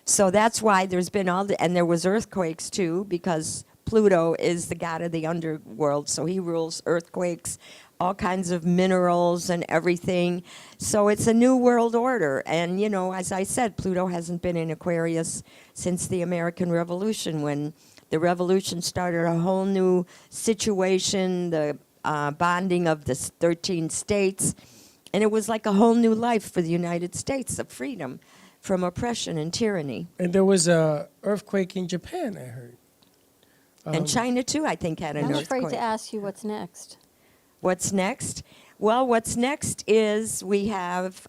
So that's why there's been and there was earthquakes too, because Pluto is the god of the underworld, so he rules earthquakes, all kinds of minerals and everything. So it's a new world order. And, you know, as I said, Pluto hasn't been in Aquarius since the American Revolution. When the revolution started a whole new situation, the bonding of the 13 states. And it was like a whole new life for the United States of freedom from oppression and tyranny. And there was an earthquake in Japan, I heard. And China, too, I think, had an I'm earthquake. afraid to ask you what's next. What's next? Well, what's next is we have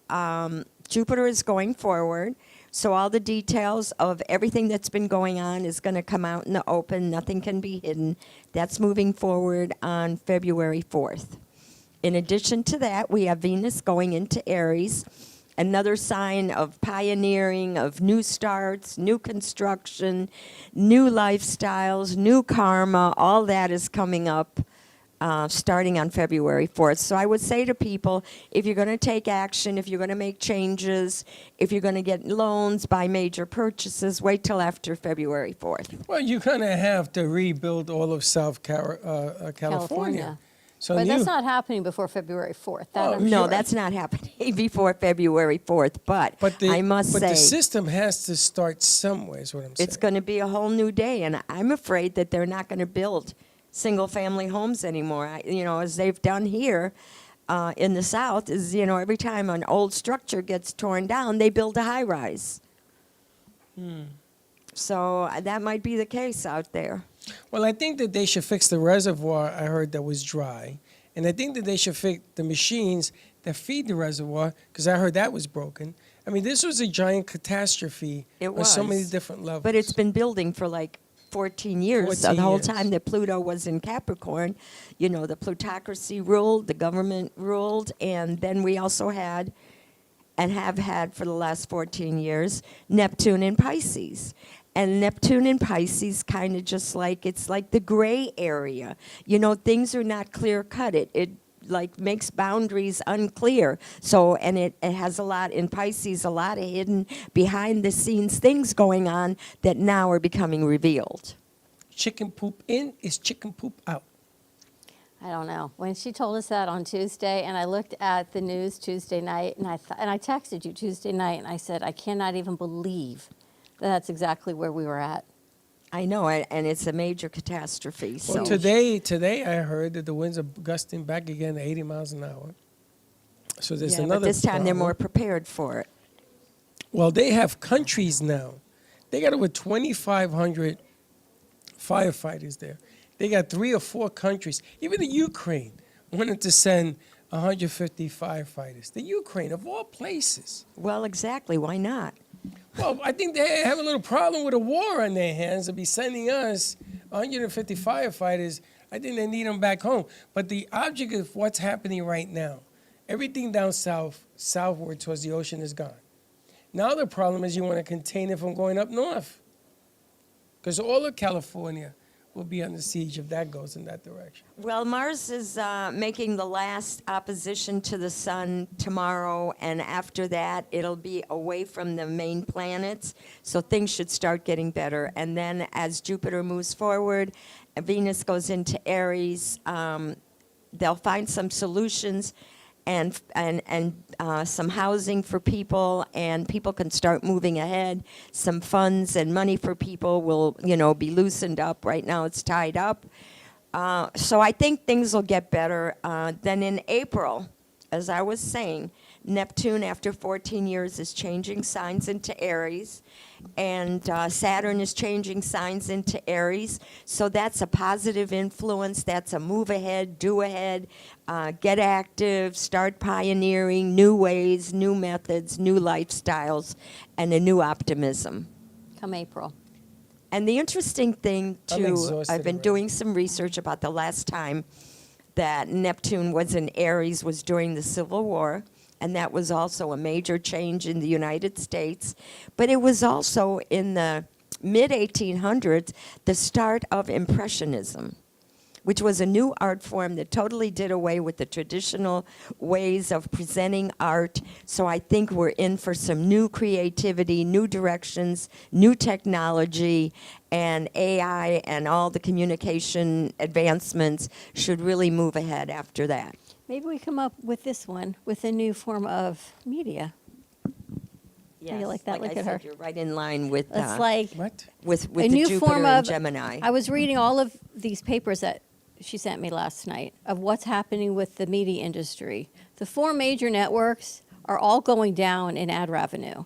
Jupiter is going forward. So all the details of everything that's been going on is going to come out in the open. Nothing can be hidden. That's moving forward on February 4th. In addition to that, we have Venus going into Aries, another sign of pioneering, of new starts, new construction, new lifestyles, new karma. All that is coming up starting on February 4th. So I would say to people, if you're going to take action, if you're going to make changes, if you're going to get loans, buy major purchases, wait till after February 4th. Well, you're going to have to rebuild all of South California. So But that's not happening before February 4th. No, that's not happening before February 4th. But I must say, the system has to start somewhere, is what I'm saying. it's going to be a whole new day, and I'm afraid that they're not going to build single-family homes anymore. As they've done here in the South, is every time an old structure gets torn down, they build a high-rise. So that might be the case out there. Well, I think that they should fix the reservoir, I heard, that was dry. And I think that they should fix the machines that feed the reservoir, because I heard that was broken. I mean, this was a giant catastrophe on so many different levels. But it's been building for like 14 years. 14 the whole years. time that Pluto was in Capricorn, the plutocracy ruled, the government ruled, and then we also had, and have had for the last 14 years, Neptune in Pisces. And Neptune in Pisces kind of just like, it's like the gray area. Things are not clear cut. It like makes boundaries unclear. So, and it has a lot in Pisces, a lot of hidden behind the scenes things going on that now are becoming revealed. Chicken poop in is chicken poop out. I don't know. When she told us that on Tuesday, and I looked at the news Tuesday night, and I texted you Tuesday night, and I said, I cannot even believe that's exactly where we were at. I know, and it's a major catastrophe. Well, So today I heard that the winds are gusting back again to 80 miles an hour. So there's yeah, another but this time they're problem. more prepared for it. Well, they have countries now. They got over 2,500 firefighters there. They got 3 or 4 countries. Even the Ukraine wanted to send 150 firefighters. The Ukraine, of all places. Well, exactly. Why not? Well, I think they have a little problem with a war on their hands to be sending us 150 firefighters. I think they need them back home. But the object of what's happening right now, everything down southward towards the ocean is gone. Now the problem is you want to contain it from going up north. Because all of California will be under siege if that goes in that direction. Well, Mars is making the last opposition to the sun tomorrow, and after that, it'll be away from the main planets, so things should start getting better. And then as Jupiter moves forward, Venus goes into Aries, they'll find some solutions and some housing for people, and people can start moving ahead. Some funds and money for people will, be loosened up. Right now it's tied up. So I think things will get better. Then in April, as I was saying, Neptune, after 14 years, is changing signs into Aries, and Saturn is changing signs into Aries. So that's a positive influence. That's a move ahead, do ahead, get active, start pioneering new ways, new methods, new lifestyles, and a new optimism. Come April. And the interesting thing, I'm too, exhausted I've been already. doing some research about the last time that Neptune was in Aries was during the Civil War, and that was also a major change in the United States. But it was also in the mid-1800s, the start of Impressionism, which was a new art form that totally did away with the traditional ways of presenting art. So I think we're in for some new creativity, new directions, new technology, and AI and all the communication advancements should really move ahead after that. Maybe we come up with this one with a new form of media. How do you like that? Like Look I at said, her. you're right in line with It's like with a the new Jupiter form and of Gemini. I was reading all of these papers that she sent me last night of what's happening with the media industry. The 4 major networks are all going down in ad revenue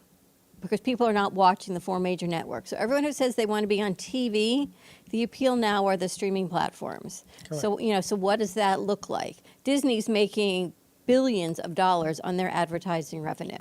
because people are not watching the 4 major networks. So everyone who says they want to be on TV, the appeal now are the streaming platforms. So, so what does that look like? Disney's making billions of dollars on their advertising revenue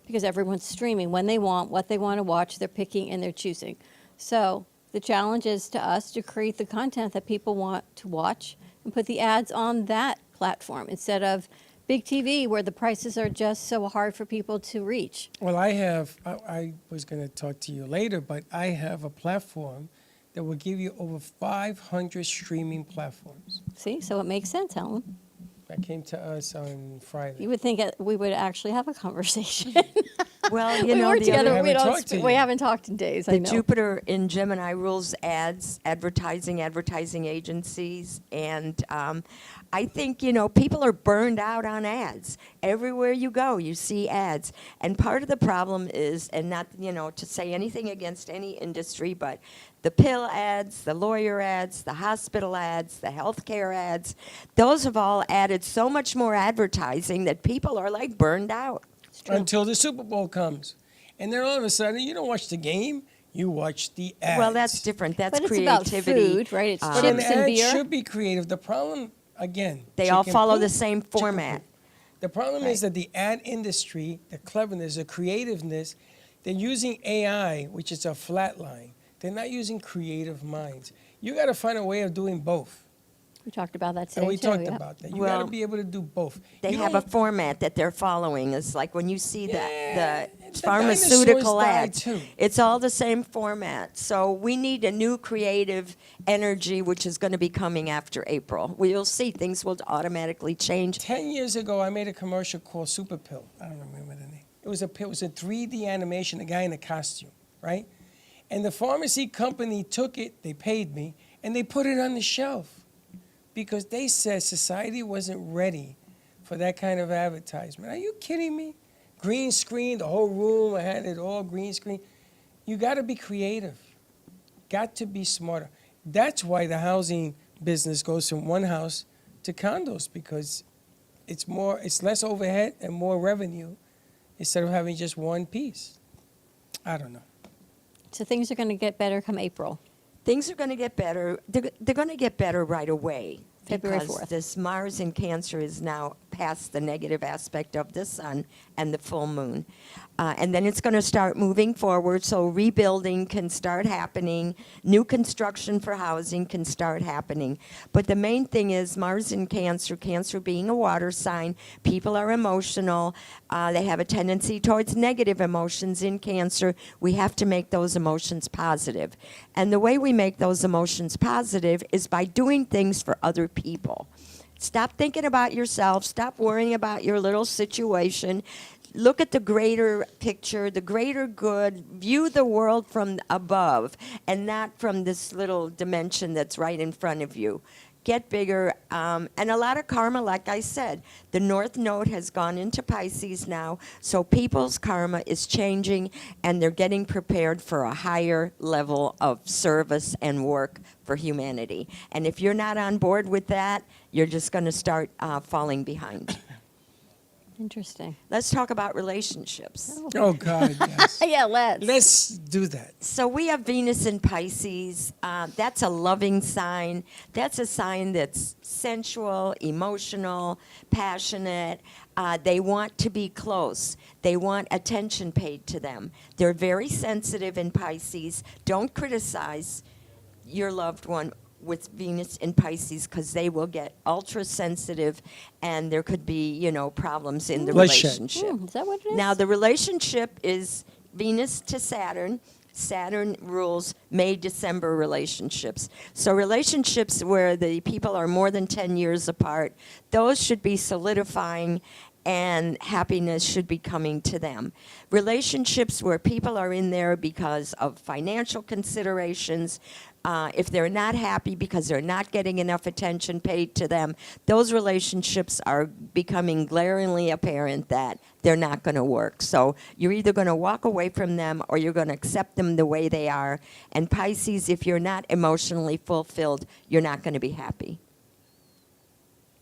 because everyone's streaming when they want, what they want to watch, they're picking and they're choosing. So the challenge is to us to create the content that people want to watch and put the ads on that platform instead of big TV where the prices are just so hard for people to reach? Well, I was going to talk to you later, but I have a platform that will give you over 500 streaming platforms. See, so it makes sense, Helen. That came to us on Friday. You would think we would actually have a conversation. Well, you we know, work the together. other, We haven't talked in days. I the know. Jupiter in Gemini rules advertising agencies, and I think, you know, people are burned out on ads. Everywhere you go, you see ads. And part of the problem is, and not, you know, to say anything against any industry, but the pill ads, the lawyer ads, the hospital ads, the healthcare ads, those have all added so much more advertising that people are like burned out. Until the Super Bowl comes. And then all of a sudden, you don't watch the game, you watch the ads. Well, that's different. That's But it's creativity. about food, right? It's But chips an and ad beer. should be creative. The problem, again, They all chicken follow poop, the same chicken format. poop. The problem is that the ad industry, the cleverness, the creativeness, they're using AI, which is a flat line. They're not using creative minds. You got to find a way of doing both. We talked about that today, And we too, talked yeah. about that. You got Well, to be able to do both. They You have a don't- format that they're following. It's like when you see the dinosaurs pharmaceutical died ads, too. it's all the same format. So we need a new creative energy, which is going to be coming after April. We'll see things will automatically change. 10 years ago, I made a commercial called Super Pill. I don't remember the name. It was a 3D animation, a guy in a costume, right? And the pharmacy company took it, they paid me, and they put it on the shelf because they said society wasn't ready for that kind of advertisement. Are you kidding me? Green screen, the whole room, I had it all green screen. You got to be creative. Got to be smarter. That's why the housing business goes from one house to condos, because it's less overhead and more revenue instead of having just one piece. I don't know. So things are going to get better come April. Things are going to get better. They're going to get better right away. February Because 4th. this Mars in Cancer is now past the negative aspect of the sun and the full moon. And then it's going to start moving forward, so rebuilding can start happening. New construction for housing can start happening. But the main thing is Mars in Cancer, Cancer being a water sign, people are emotional. They have a tendency towards negative emotions in Cancer. We have to make those emotions positive. And the way we make those emotions positive is by doing things for other people. Stop thinking about yourself. Stop worrying about your little situation. Look at the greater picture, the greater good. View the world from above and not from this little dimension that's right in front of you. Get bigger. And a lot of karma, like I said, the North Node has gone into Pisces now, so people's karma is changing and they're getting prepared for a higher level of service and work for humanity. And if you're not on board with that, you're just going to start falling behind. Interesting. Let's talk about relationships. Oh, God, yes. Yeah, let's. Let's do that. So we have Venus in Pisces. That's a loving sign. That's a sign that's sensual, emotional, passionate. They want to be close. They want attention paid to them. They're very sensitive in Pisces. Don't criticize your loved one with Venus in Pisces, because they will get ultra sensitive and there could be, problems in the Bloodshed. relationship. Is that what it is? Now, the relationship is Venus to Saturn. Saturn rules May-December relationships. So relationships where the people are more than 10 years apart, those should be solidifying and happiness should be coming to them. Relationships where people are in there because of financial considerations, if they're not happy because they're not getting enough attention paid to them, those relationships are becoming glaringly apparent that they're not going to work. So you're either going to walk away from them or you're going to accept them the way they are. And Pisces, if you're not emotionally fulfilled, you're not going to be happy.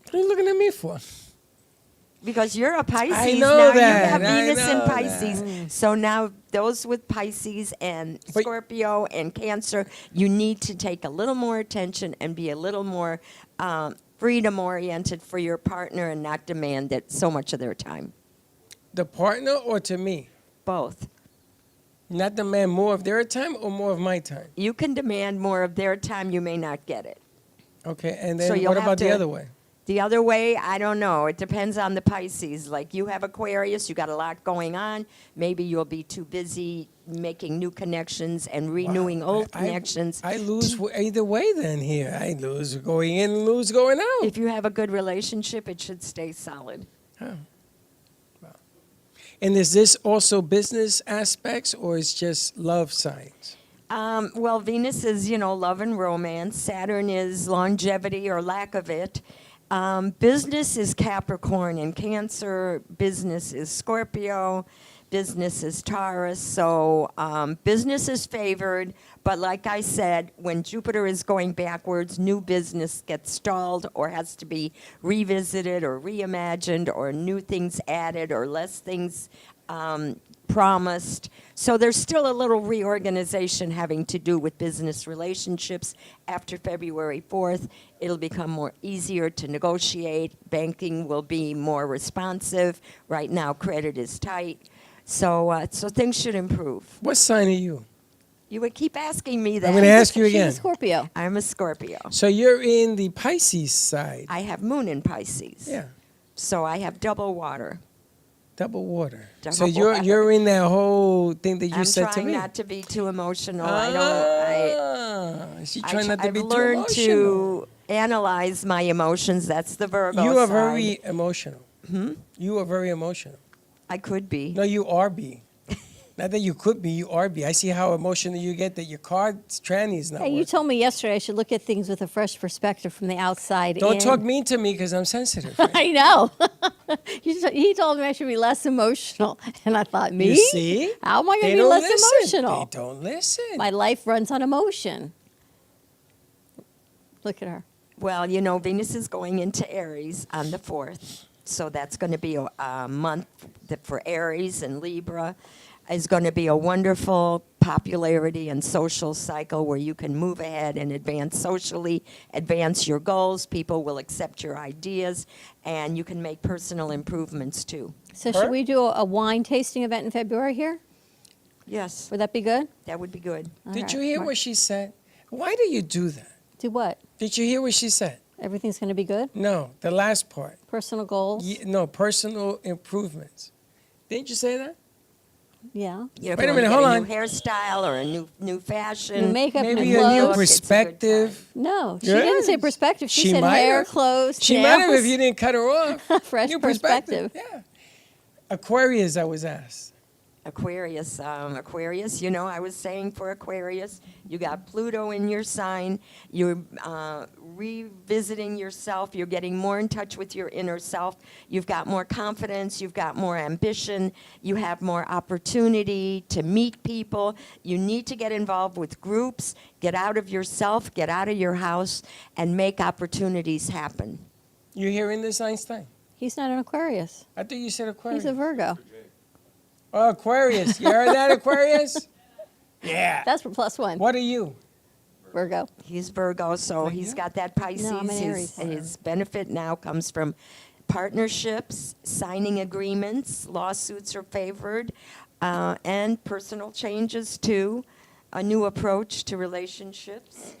What are you looking at me for? Because you're a Pisces I know now. that. You have I Venus in know Pisces. that. So now those with Pisces and Scorpio and Cancer, you need to take a little more attention and be a little more freedom-oriented for your partner and not demand it so much of their time. The partner or to me? Both. Not demand more of their time or more of my time? You can demand more of their time. You may not get it. Okay, and So then you'll what have about the to- other way? The other way, I don't know. It depends on the Pisces. Like you have Aquarius, you got a lot going on. Maybe you'll be too busy making new connections and renewing old connections. I lose either way then here. I lose going in and lose going out. If you have a good relationship, it should stay solid. Oh. Wow. And is this also business aspects or is just love signs? Well, Venus is, love and romance. Saturn is longevity or lack of it. Business is Capricorn and Cancer. Business is Scorpio. Business is Taurus. So business is favored. But like I said, when Jupiter is going backwards, new business gets stalled or has to be revisited or reimagined or new things added or less things promised. So there's still a little reorganization having to do with business relationships. After February 4th, it'll become more easier to negotiate. Banking will be more responsive. Right now, credit is tight. So things should improve. What sign are you? You would keep asking me that. I'm going to ask you She's again. a Scorpio. I'm a Scorpio. So you're in the Pisces side. I have moon in Pisces. Yeah. So I have double water. Double water. Double So water. you're in that whole thing that you said to I'm me. trying not to be too emotional. She's trying not to be I've too learned emotional. to analyze my emotions. That's the Virgo You are side. very emotional. You are very emotional. I could be. No, you are be. Not that you could be, you are be. I see how emotional you get that your card's tranny is not Hey, you working. told me yesterday I should look at things with a fresh perspective from the outside Don't in. talk mean to me because I'm sensitive. I know. He told me I should be less emotional. And I thought, me? You see? How am I They going to be don't less listen. emotional? They don't listen. My life runs on emotion. Look at her. Well, Venus is going into Aries on the 4th. So that's going to be a month for Aries and Libra. Is going to be a wonderful popularity and social cycle where you can move ahead and advance socially, advance your goals. People will accept your ideas, and you can make personal improvements too. So should we do a wine tasting event in February here? Yes. Would that be good? That would be good. Did you hear what she said? Why do you do that? Do what? Did you hear what she said? Everything's going to be good? No, the last part. Personal goals? No, personal improvements. Didn't you say that? Yeah. If Wait a you minute, wanna hold get on. a new hairstyle or a new fashion. New makeup, Maybe new a new look. perspective. No, she didn't say perspective. She said might hair, have. clothes, She nails. might have if you didn't cut her off. Fresh New perspective. Yeah. Aquarius, I was asked. Aquarius, I was saying for Aquarius, you got Pluto in your sign. You're revisiting yourself. You're getting more in touch with your inner self. You've got more confidence. You've got more ambition. You have more opportunity to meet people. You need to get involved with groups. Get out of yourself. Get out of your house and make opportunities happen. You hearing this, Einstein? He's not an Aquarius. I think you said Aquarius. He's a Virgo. Oh, Aquarius. You heard that, Aquarius? Yeah. That's for +1. What are you? Virgo. He's Virgo, so he's got that Pisces. No, I'm an Aries. His benefit now comes from partnerships, signing agreements, lawsuits are favored, and personal changes too, a new approach to relationships.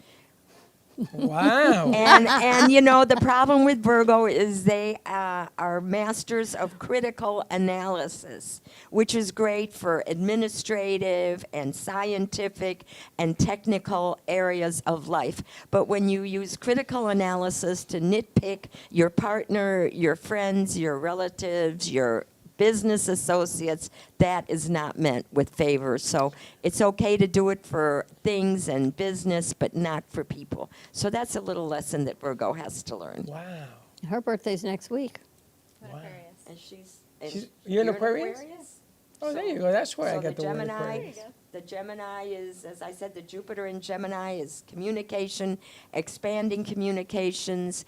Wow. And the problem with Virgo is they are masters of critical analysis, which is great for administrative and scientific and technical areas of life. But when you use critical analysis to nitpick your partner, your friends, your relatives, your business associates, that is not meant with favor. So it's okay to do it for things and business, but not for people. So that's a little lesson that Virgo has to learn. Wow. Her birthday's next week. And You're an Aquarius? Oh, there you go. That's where I got the word Gemini. Aquarius. The Gemini is, as I said, the Jupiter in Gemini is communication, expanding communications,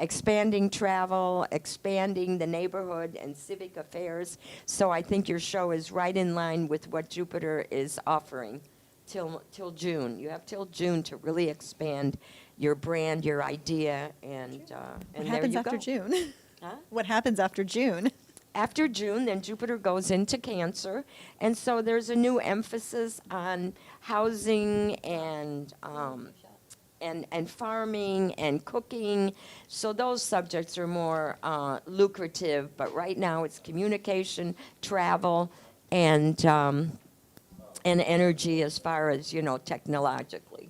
expanding travel, expanding the neighborhood and civic affairs. So I think your show is right in line with what Jupiter is offering till June. You have till June to really expand your brand, your idea, and What there happens you after go. June? Huh? What happens after June? After June, then Jupiter goes into Cancer, and so there's a new emphasis on housing and and farming and cooking. So those subjects are more lucrative. But right now it's communication, travel, and energy as far as, technologically.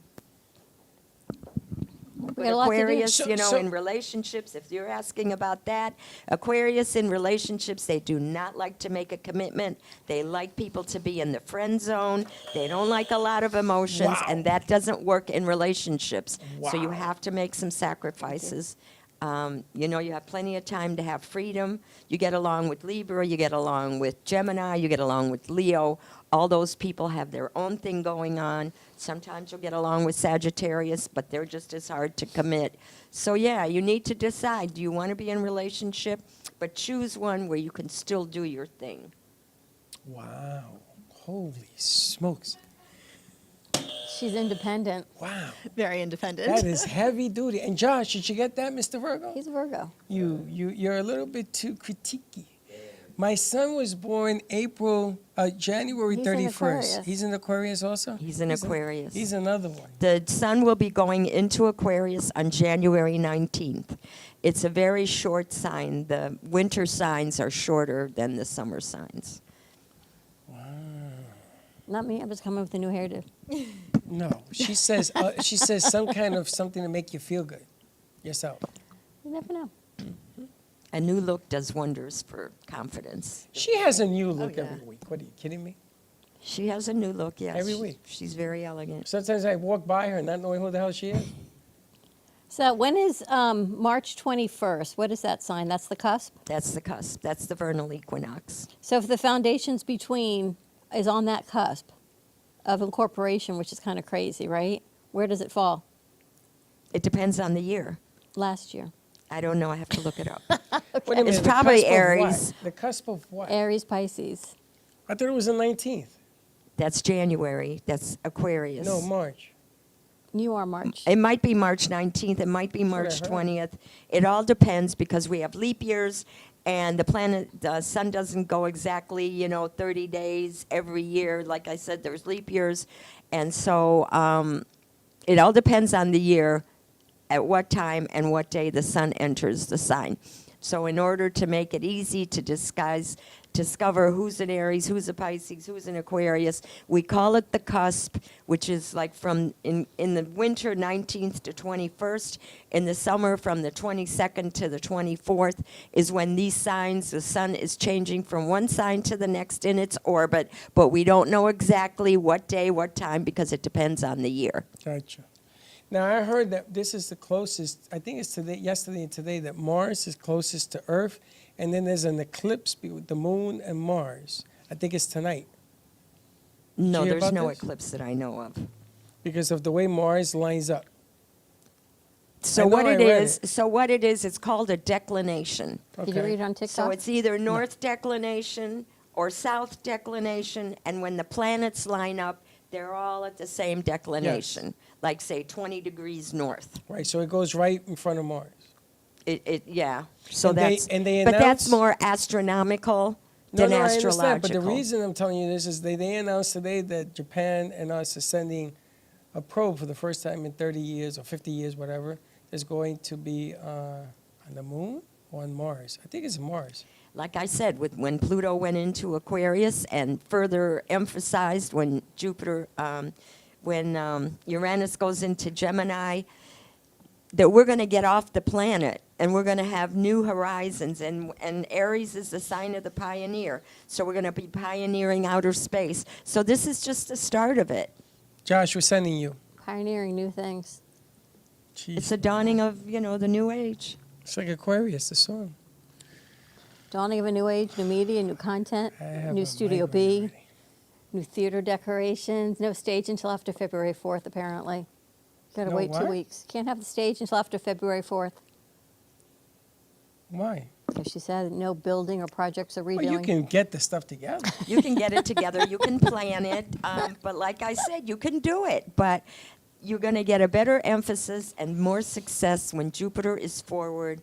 But got a lot to do. Aquarius, in relationships, if you're asking about that, Aquarius in relationships, they do not like to make a commitment. They like people to be in the friend zone. They don't like a lot of emotions, and that doesn't work in relationships. So you have to make some sacrifices. You have plenty of time to have freedom. You get along with Libra, you get along with Gemini, you get along with Leo. All those people have their own thing going on. Sometimes you'll get along with Sagittarius, but they're just as hard to commit. So yeah, you need to decide, do you want to be in a relationship? But choose one where you can still do your thing. Wow. Holy smokes. She's independent. Wow. Very independent. That is heavy duty. And Josh, did you get that, Mr. Virgo? He's a Virgo. You're a little bit too critiquey. My son was born January 31st. He's in Aquarius also? He's in Aquarius. He's another one. The sun will be going into Aquarius on January 19th. It's a very short sign. The winter signs are shorter than the summer signs. Not me. I'm just coming with a new hairdo. No, she says some kind of something to make you feel good. Yourself. You never know. A new look does wonders for confidence. She has a new look every week. What, are you kidding me? She has a new look, yes. Every week. She's very elegant. Sometimes I walk by her not knowing who the hell she is. So when is March 21st? What is that sign? That's the cusp? That's the cusp. That's the vernal equinox. So if the foundation's between is on that cusp of incorporation, which is kind of crazy, right? Where does it fall? It depends on the year. Last year. I don't know. I have to look it up. Wait a minute, It's the probably cusp of Aries. what? The cusp of what? Aries, Pisces. I thought it was the 19th. That's January. That's Aquarius. No, March. You are March. It might be March 19th. It might be March 20th. It all depends because we have leap years and the sun doesn't go exactly, 30 days every year. Like I said, there's leap years. And so it all depends on the year, at what time and what day the sun enters the sign. So in order to make it easy to discover who's an Aries, who's a Pisces, who's an Aquarius, we call it the cusp, which is like from in the winter 19th to 21st. In the summer from the 22nd to the 24th is when these signs, the sun is changing from one sign to the next in its orbit, but we don't know exactly what day, what time, because it depends on the year. Gotcha. Now, I heard that this is the closest, I think it's yesterday and today, that Mars is closest to Earth, and then there's an eclipse with the moon and Mars. I think it's tonight. No, Did you hear there's about no this? eclipse that I know of. Because of the way Mars lines up. So what it is, it's called a declination. Did you read it on TikTok? So it's either north declination or south declination, and when the planets line up, they're all at the same declination, like say 20 degrees north. Right, so it goes right in front of Mars. Yeah. So And they but that's announce- more astronomical No, than I astrological. understand, but the reason I'm telling you this is they announced today that Japan and us are sending a probe for the first time in 30 years or 50 years, whatever, is going to be on the moon or on Mars. I think it's Mars. Like I said, when Pluto went into Aquarius and further emphasized when Uranus goes into Gemini, that we're going to get off the planet and we're going to have new horizons. And Aries is the sign of the pioneer. So we're going to be pioneering outer space. So this is just the start of it. Josh, we're sending you. Pioneering new things. Jeez. It's the dawning of, the new age. It's like Aquarius, the song. Dawning of a new age, new media, new content, new Studio B, new theater decorations, no stage until after February 4th, apparently. Got to No wait 2 what? weeks. Can't have the stage until after February 4th. Why? Because she said no building or projects are redoing. Well, you can get the stuff together. You can get it together. You can plan it. But like I said, you can do it. But you're going to get a better emphasis and more success when Jupiter is forward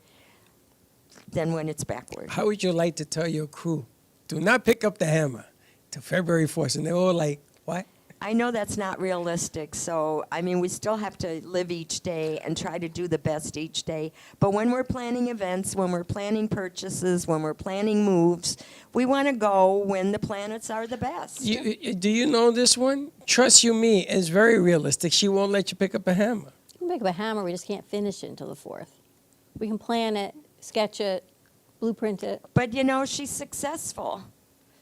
than when it's backward. How would you like to tell your crew, do not pick up the hammer till February 4th? And they're all like, what? I know that's not realistic, so I mean, we still have to live each day and try to do the best each day. But when we're planning events, when we're planning purchases, when we're planning moves, we want to go when the planets are the best. Do you know this one? Trust You Me is very realistic. She won't let you pick up a hammer. You can pick up a hammer, we just can't finish it until the 4th. We can plan it, sketch it, blueprint it. But you know, she's successful.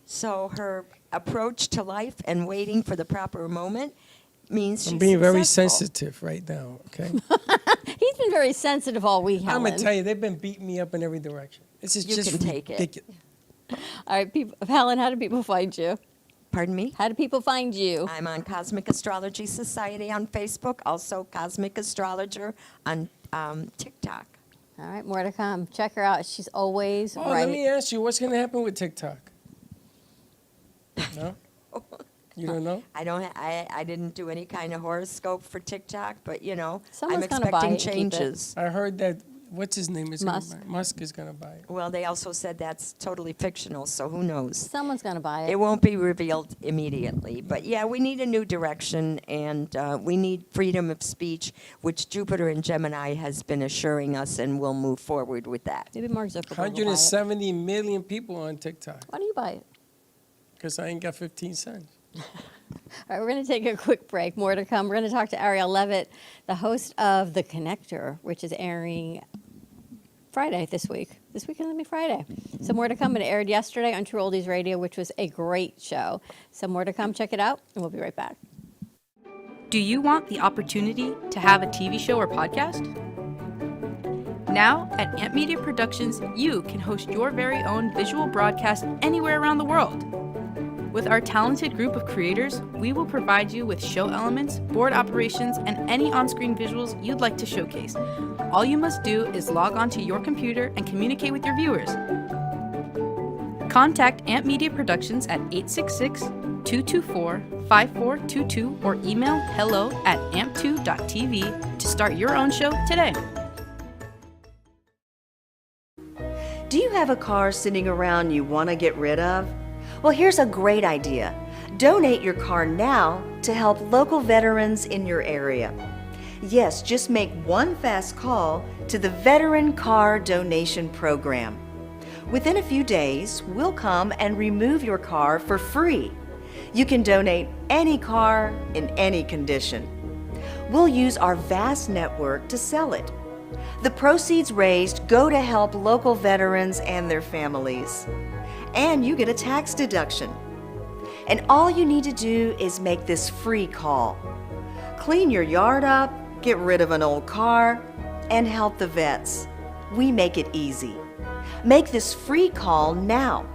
So her approach to life and waiting for the proper moment means she's I'm being very successful. sensitive right now, okay? He's been very sensitive all week, Helen. I'm going to tell you, they've been beating me up in every direction. This is You just can take it. ridiculous. All right, Helen, how do people find you? Pardon me? How do people find you? I'm on Cosmic Astrology Society on Facebook, also Cosmic Astrologer on TikTok. All right, more to come. Check her out. She's always right. Let me ask you, what's going to happen with TikTok? No? You don't know? I didn't do any kind of horoscope for TikTok, but you know, Someone's I'm gonna buy expecting it and keep it. changes. I heard that, what's his name? Musk. Musk is going to buy it. Well, they also said that's totally fictional, so who knows? Someone's going to buy it. It won't be revealed immediately. But yeah, we need a new direction, and we need freedom of speech, which Jupiter and Gemini has been assuring us, and we'll move forward with that. Maybe Mark Zuckerberg will buy it. 170 million people on TikTok. Why don't you buy it? Because I ain't got 15 cents. All right, we're going to take a quick break. More to come. We're going to talk to Ariel Levitt, the host of The Connector, which is airing Friday this week. This weekend will be Friday. So more to come. It aired yesterday on True Oldies Radio, which was a great show. So more to come. Check it out, and we'll be right back. Do you want the opportunity to have a TV show or podcast? Now, at Amp Media Productions, you can host your very own visual broadcast anywhere around the world. With our talented group of creators, we will provide you with show elements, board operations, and any on-screen visuals you'd like to showcase. All you must do is log onto your computer and communicate with your viewers. Contact Amp Media Productions at 866-224-5422 or email hello@amp2.tv to start your own show today. Do you have a car sitting around you want to get rid of? Well, here's a great idea. Donate your car now to help local veterans in your area. Yes, just make one fast call to the Veteran Car Donation Program. Within a few days, we'll come and remove your car for free. You can donate any car in any condition. We'll use our vast network to sell it. The proceeds raised go to help local veterans and their families. And you get a tax deduction. And all you need to do is make this free call. Clean your yard up, get rid of an old car, and help the vets. We make it easy. Make this free call now.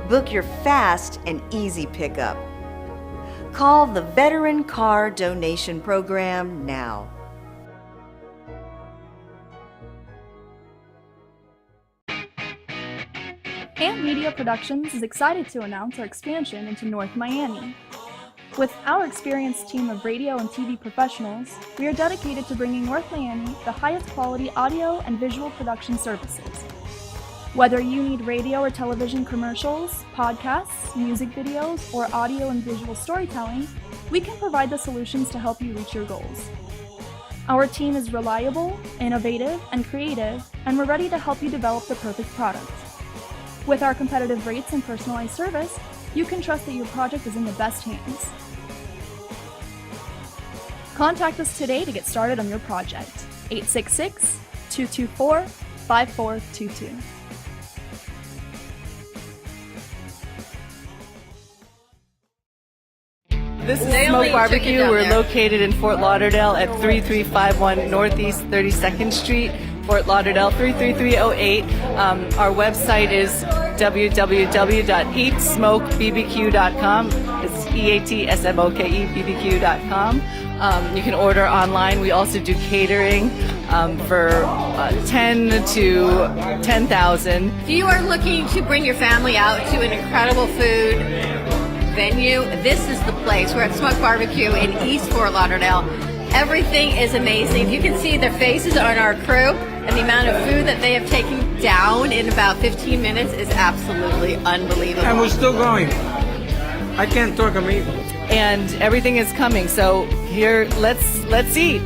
Book your fast and easy pickup. Call the Veteran Car Donation Program now. Amp Media Productions is excited to announce our expansion into North Miami. With our experienced team of radio and TV professionals, we are dedicated to bringing North Miami the highest quality audio and visual production services. Whether you need radio or television commercials, podcasts, music videos, or audio and visual storytelling, we can provide the solutions to help you reach your goals. Our team is reliable, innovative, and creative, and we're ready to help you develop the perfect product. With our competitive rates and personalized service, you can trust that your project is in the best hands. Contact us today to get started on your project. 866-224-5422. This is Smoke Barbecue. We're located in Fort Lauderdale at 3351 Northeast 32nd Street, Fort Lauderdale 33308. Our website is www.eatsmokebbq.com. It's EATSMOKEBBQ.com. You can order online. We also do catering for 10 to 10,000. If you are looking to bring your family out to an incredible food venue, this is the place. We're at Smoke Barbecue in East Fort Lauderdale. Everything is amazing. You can see their faces on our crew, and the amount of food that they have taken down in about 15 minutes is absolutely unbelievable. And we're still going. I can't talk, and everything is coming. So here, let's eat.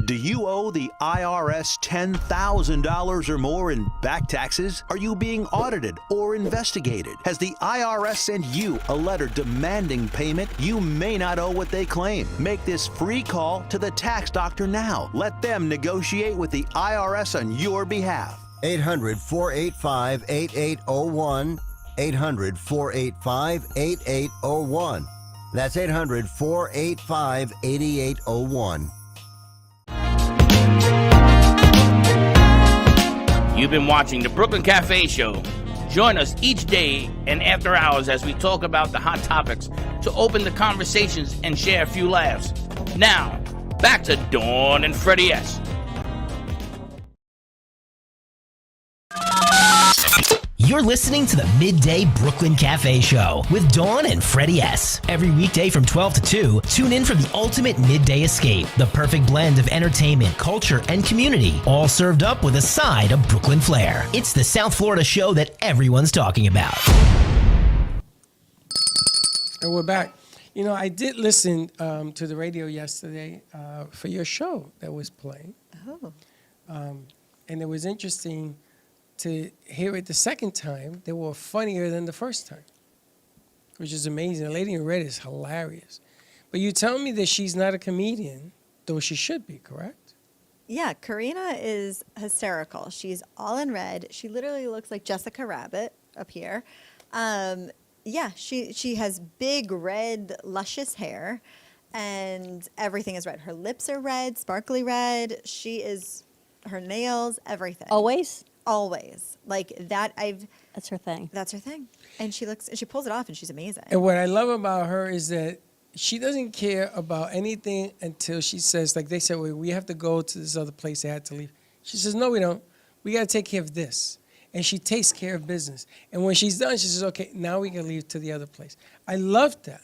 Do you owe the IRS $10,000 or more in back taxes? Are you being audited or investigated? Has the IRS sent you a letter demanding payment? You may not owe what they claim. Make this free call to the tax doctor now. Let them negotiate with the IRS on your behalf. 800-485-8801. 800-485-8801. That's 800-485-8801. You've been watching the Brooklyn Cafe Show. Join us each day and after hours as we talk about the hot topics to open the conversations and share a few laughs. Now, back to Dawn and Freddie S. You're listening to the Midday Brooklyn Cafe Show with Dawn and Freddie S. Every weekday from 12 to 2, tune in for the ultimate midday escape. The perfect blend of entertainment, culture, and community, all served up with a side of Brooklyn flair. It's the South Florida show that everyone's talking about. And we're back. You know, I did listen to the radio yesterday for your show that was playing. Oh. And it was interesting to hear it the second time. They were funnier than the first time, which is amazing. The lady in red is hilarious. But you tell me that she's not a comedian, though she should be, correct? Yeah, Karina is hysterical. She's all in red. She literally looks like Jessica Rabbit up here. Yeah, she has big red, luscious hair, and everything is red. Her lips are red, sparkly red. Her nails, everything. Always? Always. Like that That's her thing. That's her thing. And she pulls it off and she's amazing. And what I love about her is that she doesn't care about anything until she says, like they said, we have to go to this other place. They had to leave. She says, no, we don't. We got to take care of this. And she takes care of business. And when she's done, she says, okay, now we can leave to the other place. I love that.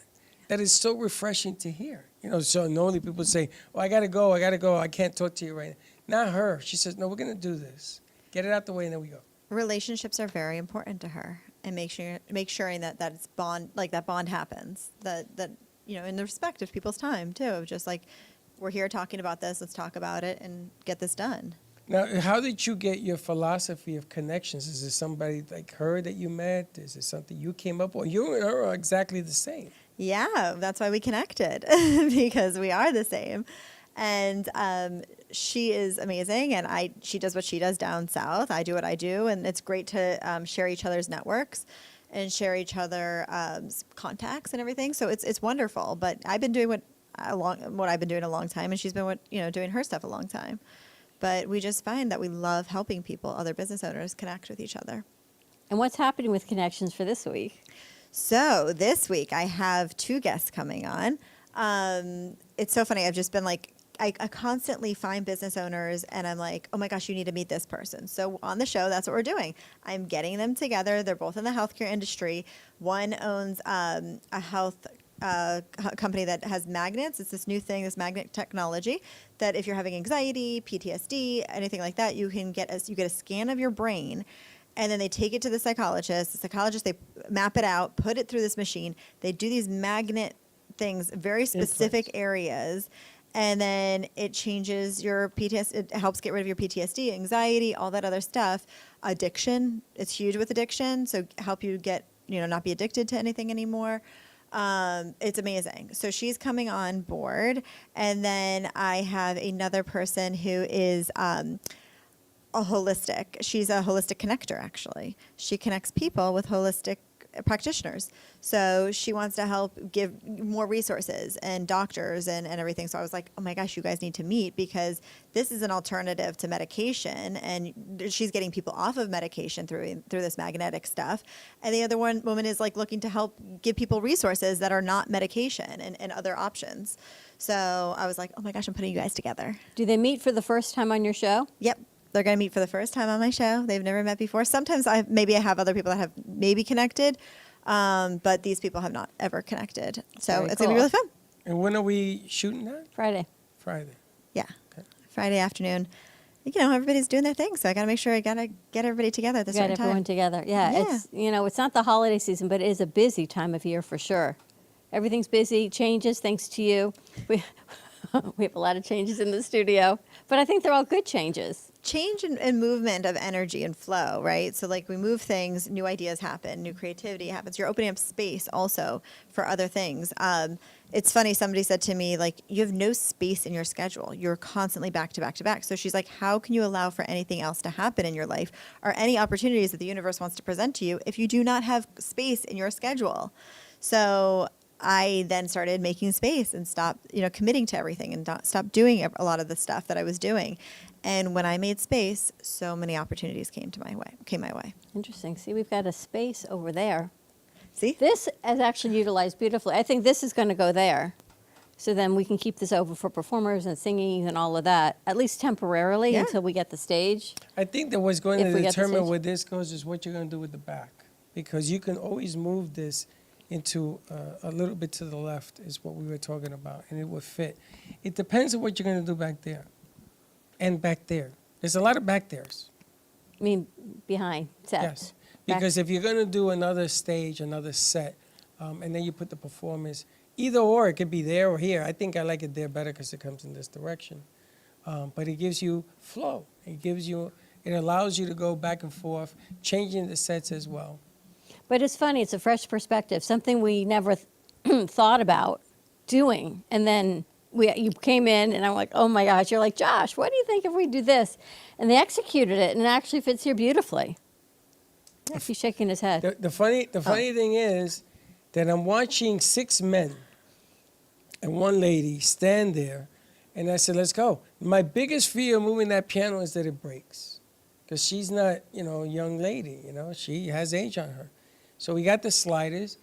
That is so refreshing to hear. You know, so normally people say, oh, I got to go. I can't talk to you right now. Not her. She says, no, we're going to do this. Get it out the way, and then we go. Relationships are very important to her, and make sure that it's bond, like that bond happens. That you know, in the respect of people's time too, of just like, we're here talking about this. Let's talk about it and get this done. Now, how did you get your philosophy of connections? Is it somebody like her that you met? Is it something you came up with? You and her are exactly the same. Yeah, that's why we connected because we are the same. And she is amazing, and she does what she does down south. I do what I do, and it's great to share each other's networks and share each other's contacts and everything. So it's wonderful. But I've been doing what I've been doing a long time, and she's been doing her stuff a long time. But we just find that we love helping people, other business owners, connect with each other. And what's happening with Connections for this week? So this week I have 2 guests coming on. It's so funny. I've just been like, I constantly find business owners and I'm like, oh my gosh, you need to meet this person. So on the show, that's what we're doing. I'm getting them together. They're both in the healthcare industry. One owns a health company that has magnets. It's this new thing, this magnet technology, that if you're having anxiety, PTSD, anything like that, you get a scan of your brain, and then they take it to the psychologist. The psychologist, they map it out, put it through this machine. They do these magnet things, very specific areas, and then it changes your PTSD. It helps get rid of your PTSD, anxiety, all that other stuff. Addiction, it's huge with addiction, so help you get, not be addicted to anything anymore. It's amazing. So she's coming on board. And then I have another person who is she's a holistic connector, actually. She connects people with holistic practitioners. So she wants to help give more resources and doctors and everything. So I was like, oh my gosh, you guys need to meet, because this is an alternative to medication, and she's getting people off of medication through this magnetic stuff. And the other woman is like looking to help give people resources that are not medication and other options. So I was like, oh my gosh, I'm putting you guys together. Do they meet for the first time on your show? Yep. They're going to meet for the first time on my show. They've never met before. Sometimes I have other people that have maybe connected, but these people have not ever connected. So it's going to be really fun. And when are we shooting that? Friday. Friday. Yeah. Okay. Friday afternoon. everybody's doing their thing, so I got to make sure I got to get everybody together at the Got same time. everyone together. Yeah, Yeah. it's it's not the holiday season, but it is a busy time of year for sure. Everything's busy, changes thanks to you. We have a lot of changes in the studio, but I think they're all good changes. Change and movement of energy and flow, right? So like we move things, new ideas happen, new creativity happens. You're opening up space also for other things. It's funny, somebody said to me, like, you have no space in your schedule. You're constantly back to back to back. So she's like, how can you allow for anything else to happen in your life or any opportunities that the universe wants to present to you if you do not have space in your schedule? So I then started making space and stopped, committing to everything and stopped doing a lot of the stuff that I was doing. And when I made space, so many opportunities came my way. Interesting. See, we've got a space over there. See? This is actually utilized beautifully. I think this is going to go there. So then we can keep this over for performers and singing and all of that, at least temporarily until we get the stage. I think that what's going If to we get the determine stage. where this goes is what you're going to do with the back. Because you can always move this into a little bit to the left is what we were talking about, and it would fit. It depends on what you're going to do back there and back there. There's a lot of back there's. I mean, behind set. Yes, because if you're going to do another stage, another set, and then you put the performance, either or, it could be there or here. I think I like it there better because it comes in this direction. But it gives you flow. It allows you to go back and forth, changing the sets as well. But it's funny, it's a fresh perspective, something we never thought about doing. And then you came in and I'm like, oh my gosh, you're like, Josh, what do you think if we do this? And they executed it and it actually fits here beautifully. Yeah, he's shaking his head. The funny thing is that I'm watching 6 men and 1 lady stand there, and I said, let's go. My biggest fear of moving that piano is that it breaks, because she's not, a young lady, she has age on her. So we got the sliders,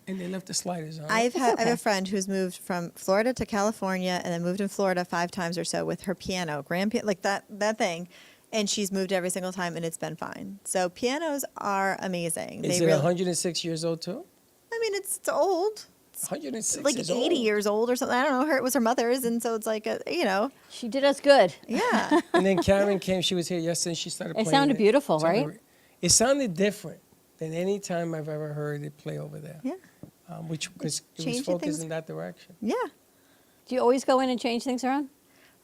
and they left the sliders on. I have a friend who's moved from Florida to California and then moved in Florida 5 times or so with her piano, grand piano, like that thing. And she's moved every single time, and it's been fine. So pianos are amazing. Is it 106 years old, too? I mean, it's old. 106 like is 80 old. years old or something. I don't know. It was her mother's, and so it's like, She did us good. Yeah. And then Karen came. She was here yesterday, and she started playing. It sounded beautiful, right? It sounded different than any time I've ever heard it play over there. Yeah. Because it was Changing focused things. in that direction. Yeah. Do you always go in and change things around? Is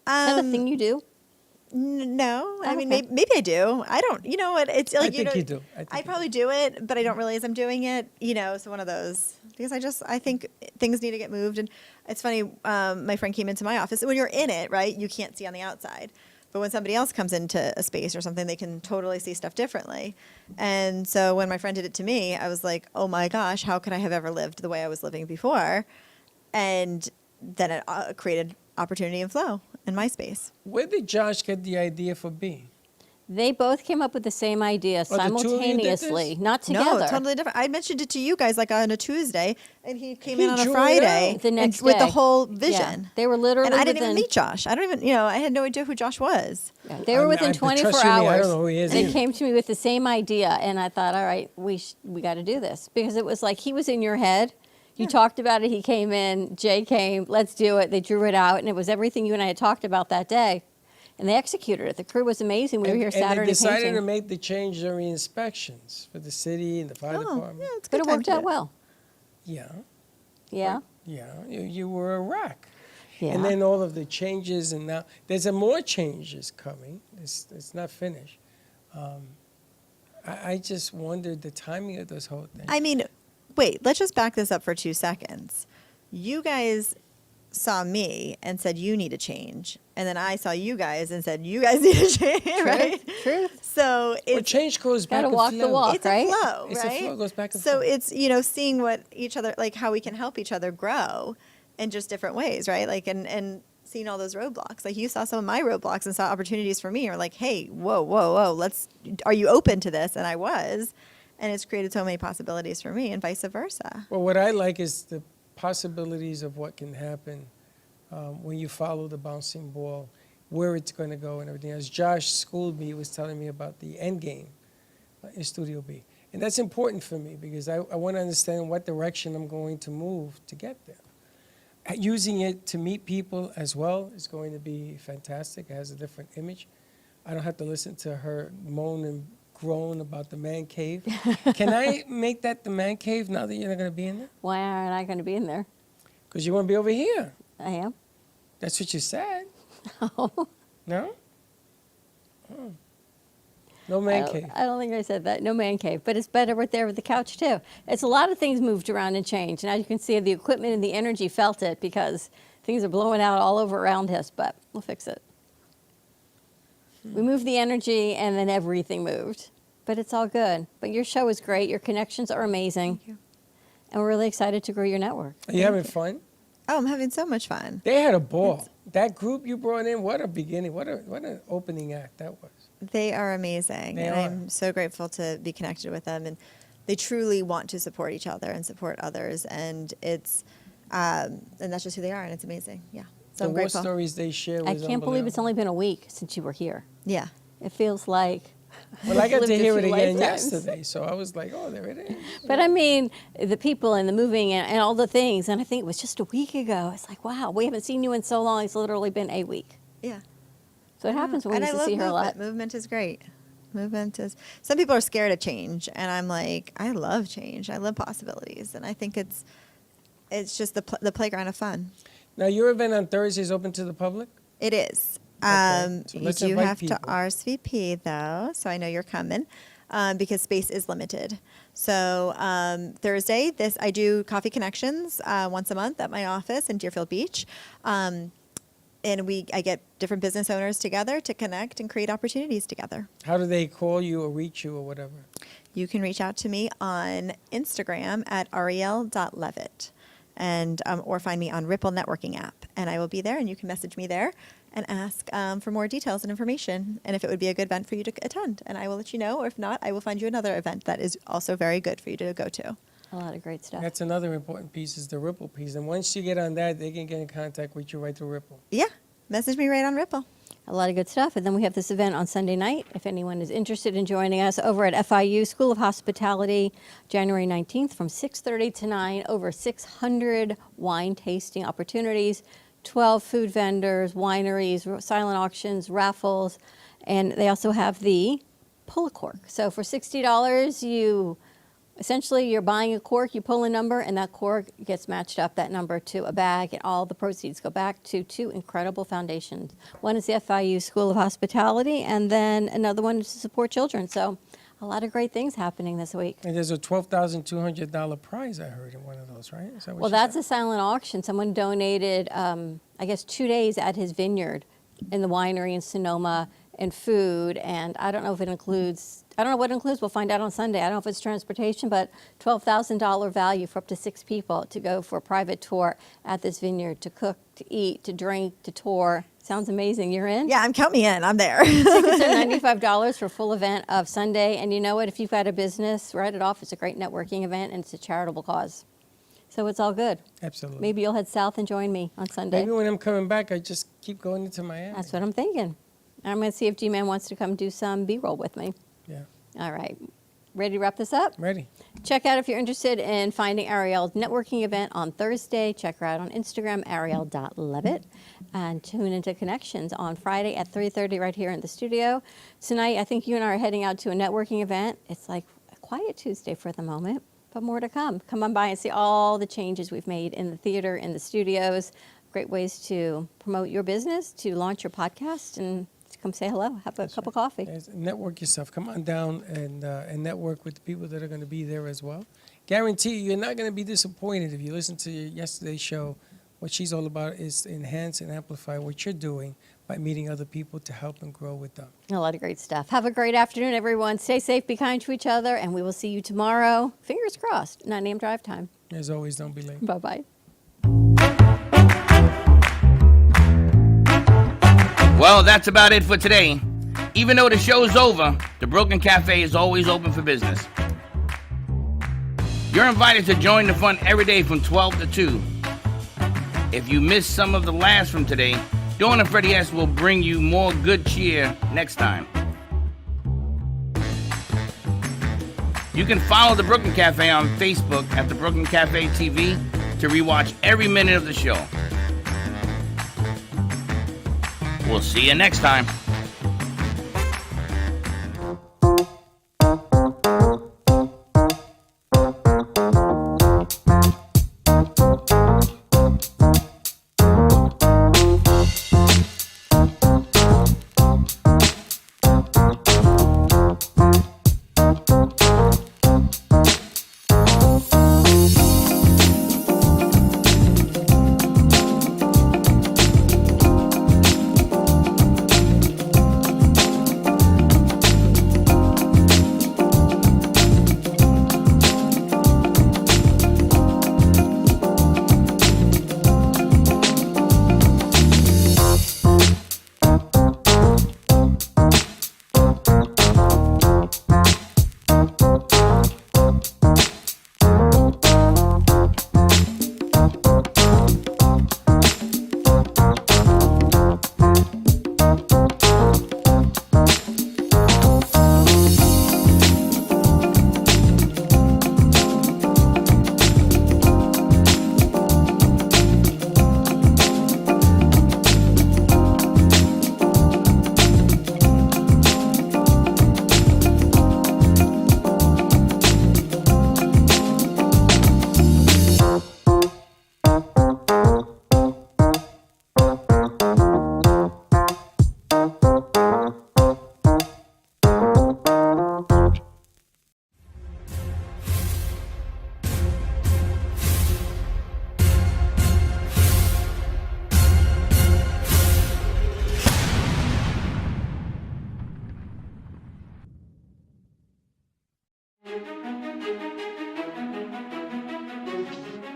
that a thing you do? No, I mean, okay. maybe I do. I don't. You know what? It's like I think you do. I probably do it, but I don't realize I'm doing it. So one of those, because I think things need to get moved. And it's funny. My friend came into my office. When you're in it, right, you can't see on the outside. But when somebody else comes into a space or something, they can totally see stuff differently. And so when my friend did it to me, I was like, oh my gosh, how could I have ever lived the way I was living before? And then it created opportunity and flow in my space. Where did Josh get the idea for B? They both came up with the same idea the two of you did simultaneously, this? not together. No, totally different. I mentioned it to you guys like on a Tuesday, and he came He in on a drew it Friday out. The next with the day. whole Yeah. vision. They were literally And I didn't even within- meet Josh. I don't even, I had no idea who Josh was. They were I within mean, 24 trust you me, I hours. don't know who he is They either. came to me with the same idea, and I thought, all right, we got to do this, because it was like he was in your head. You talked about it. He came in. Jay came. Let's do it. They drew it out, and it was everything you and I had talked about that day, and they executed it. The crew was amazing. We were here And Saturday they decided painting. to make the change during inspections for the city and the fire department. Yeah, it's But good it worked time out to- well. Yeah. Yeah. Yeah, you were a wreck. Yeah. And then all of the changes, and now there's more changes coming. It's not finished. I just wondered the timing of this whole thing. I mean, wait, let's just back this up for 2 seconds. You guys saw me and said you need a change, and then I saw you guys and said you guys need a change, right? Truth. So Well, it's change goes back Gotta and walk the flow. walk, it's right? a flow, It's right? a flow, it goes back and so forth. it's seeing what each other, like how we can help each other grow in just different ways, right? Like and seeing all those roadblocks. Like you saw some of my roadblocks and saw opportunities for me, or like, hey, whoa, are you open to this? And I was, and it's created so many possibilities for me, and vice versa. Well, what I like is the possibilities of what can happen when you follow the bouncing ball, where it's going to go and everything. As Josh schooled me, he was telling me about the end game in Studio B. And that's important for me because I want to understand what direction I'm going to move to get there. Using it to meet people as well is going to be fantastic. It has a different image. I don't have to listen to her moan and groan about the man cave. Can I make that the man cave now that you're not going to be in there? Why aren't I going to be in there? Because you want to be over here. I am. That's what you said. No. No? Oh. No man cave. I don't think I said that. No man cave. But it's better right there with the couch, too. It's a lot of things moved around and changed. And as you can see, the equipment and the energy felt it because things are blowing out all over around us. But we'll fix it. We moved the energy, and then everything moved. But it's all good. But your show is great. Your connections are amazing. Thank you. And we're really excited to grow your network. Are you having fun? Oh, I'm having so much fun. They had a ball. That group you brought in, what a beginning. What an opening act that was. They are amazing. They and are. I'm so grateful to be connected with them. And they truly want to support each other and support others. And it's, and that's just who they are. And it's amazing. Yeah. So The I'm war grateful. stories they share was I can't believe it's only been a week since you were here. Yeah. It feels like. Well, I got lived to a hear it few again lifetimes. yesterday, so I was like, oh, there it is. But I mean, the people and the moving and all the things, and I think it was just a week ago. It's like, wow, we haven't seen you in so long. It's literally been a week. Yeah. So it happens when we And I used to love see her a movement. lot. Movement is great. Movement is. Some people are scared of change, and I'm like, I love change. I love possibilities, and I think it's just the playground of fun. Now, your event on Thursday is open to the public? It is. Okay, so You let's do invite have people. to RSVP though, so I know you're coming because space is limited. So Thursday, I do coffee connections once a month at my office in Deerfield Beach, and I get different business owners together to connect and create opportunities together. How do they call you or reach you or whatever? You can reach out to me on Instagram at ariel.levitt and or find me on Ripple Networking app, and I will be there, and you can message me there and ask for more details and information, and if it would be a good event for you to attend, and I will let you know, or if not, I will find you another event that is also very good for you to go to. A lot of great stuff. That's another important piece is the Ripple piece. And once you get on that, they can get in contact with you right through Ripple. Yeah, message me right on Ripple. A lot of good stuff. And then we have this event on Sunday night. If anyone is interested in joining us over at FIU School of Hospitality, January 19th from 6:30 to 9, over 600 wine tasting opportunities, 12 food vendors, wineries, silent auctions, raffles, and they also have the pull a cork. So for $60, you're buying a cork, you pull a number, and that cork gets matched up, that number, to a bag, and all the proceeds go back to two incredible foundations. One is the FIU School of Hospitality, and then another one is to support children. So a lot of great things happening this week. And there's a $12,200 prize, I heard, in one of those, right? Is that what Well, you that's said? a silent auction. Someone donated, I guess, 2 days at his vineyard in the winery in Sonoma, and food, and I don't know if it includes, I don't know what it includes, we'll find out on Sunday. I don't know if it's transportation, but $12,000 value for up to 6 people to go for a private tour at this vineyard, to cook, to eat, to drink, to tour. Sounds amazing. You're in? Yeah, count me in. I'm there. Tickets are $95 for full event of Sunday, and you know what? If you've got a business, write it off. It's a great networking event, and it's a charitable cause. So it's all good. Absolutely. Maybe you'll head south and join me on Sunday. Maybe when I'm coming back, I just keep going into Miami. That's what I'm thinking. I'm going to see if G-Man wants to come do some B-roll with me. Yeah. All right. Ready to wrap this up? Ready. Check out if you're interested in finding Ariel's networking event on Thursday. Check her out on Instagram, ariel.levitt. And tune into Connections on Friday at 3:30 right here in the studio. Tonight, I think you and I are heading out to a networking event. It's like a quiet Tuesday for the moment, but more to come. Come on by and see all the changes we've made in the theater, in the studios. Great ways to promote your business, to launch your podcast, and come say hello, have a cup of coffee. Yes, network yourself. Come on down and network with the people that are going to be there as well. Guarantee you're not going to be disappointed if you listen to yesterday's show. What she's all about is enhance and amplify what you're doing by meeting other people to help and grow with them. A lot of great stuff. Have a great afternoon, everyone. Stay safe, be kind to each other, and we will see you tomorrow. Fingers crossed. 9 a.m. drive time. As always, don't be late. Bye-bye. Well, that's about it for today. Even though the show's over, the Brooklyn Cafe is always open for business. You're invited to join the fun every day from 12 to 2. If you missed some of the laughs from today, Dawn and Freddie S. will bring you more good cheer next time. You can follow the Brooklyn Cafe on Facebook at the Brooklyn Cafe TV to rewatch every minute of the show. We'll see you next time.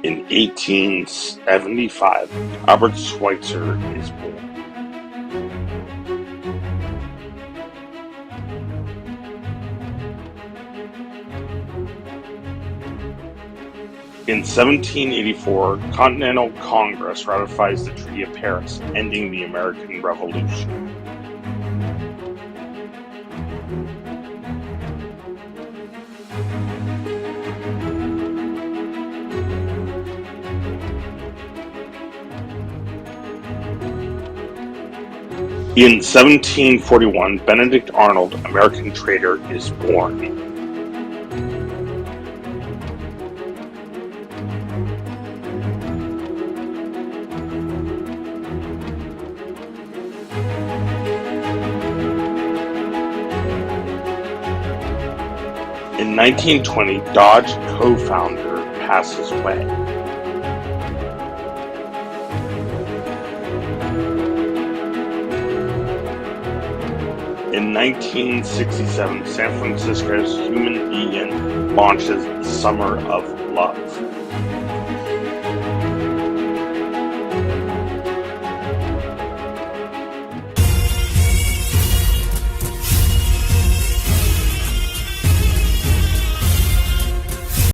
In 1875, Albert Schweitzer is born. In 1784, Continental Congress ratifies the Treaty of Paris, ending the American Revolution. In 1741, Benedict Arnold, American trader, is born. In 1920, Dodge co-founder passes away. In 1967, San Francisco's Human Being launches Summer of Love.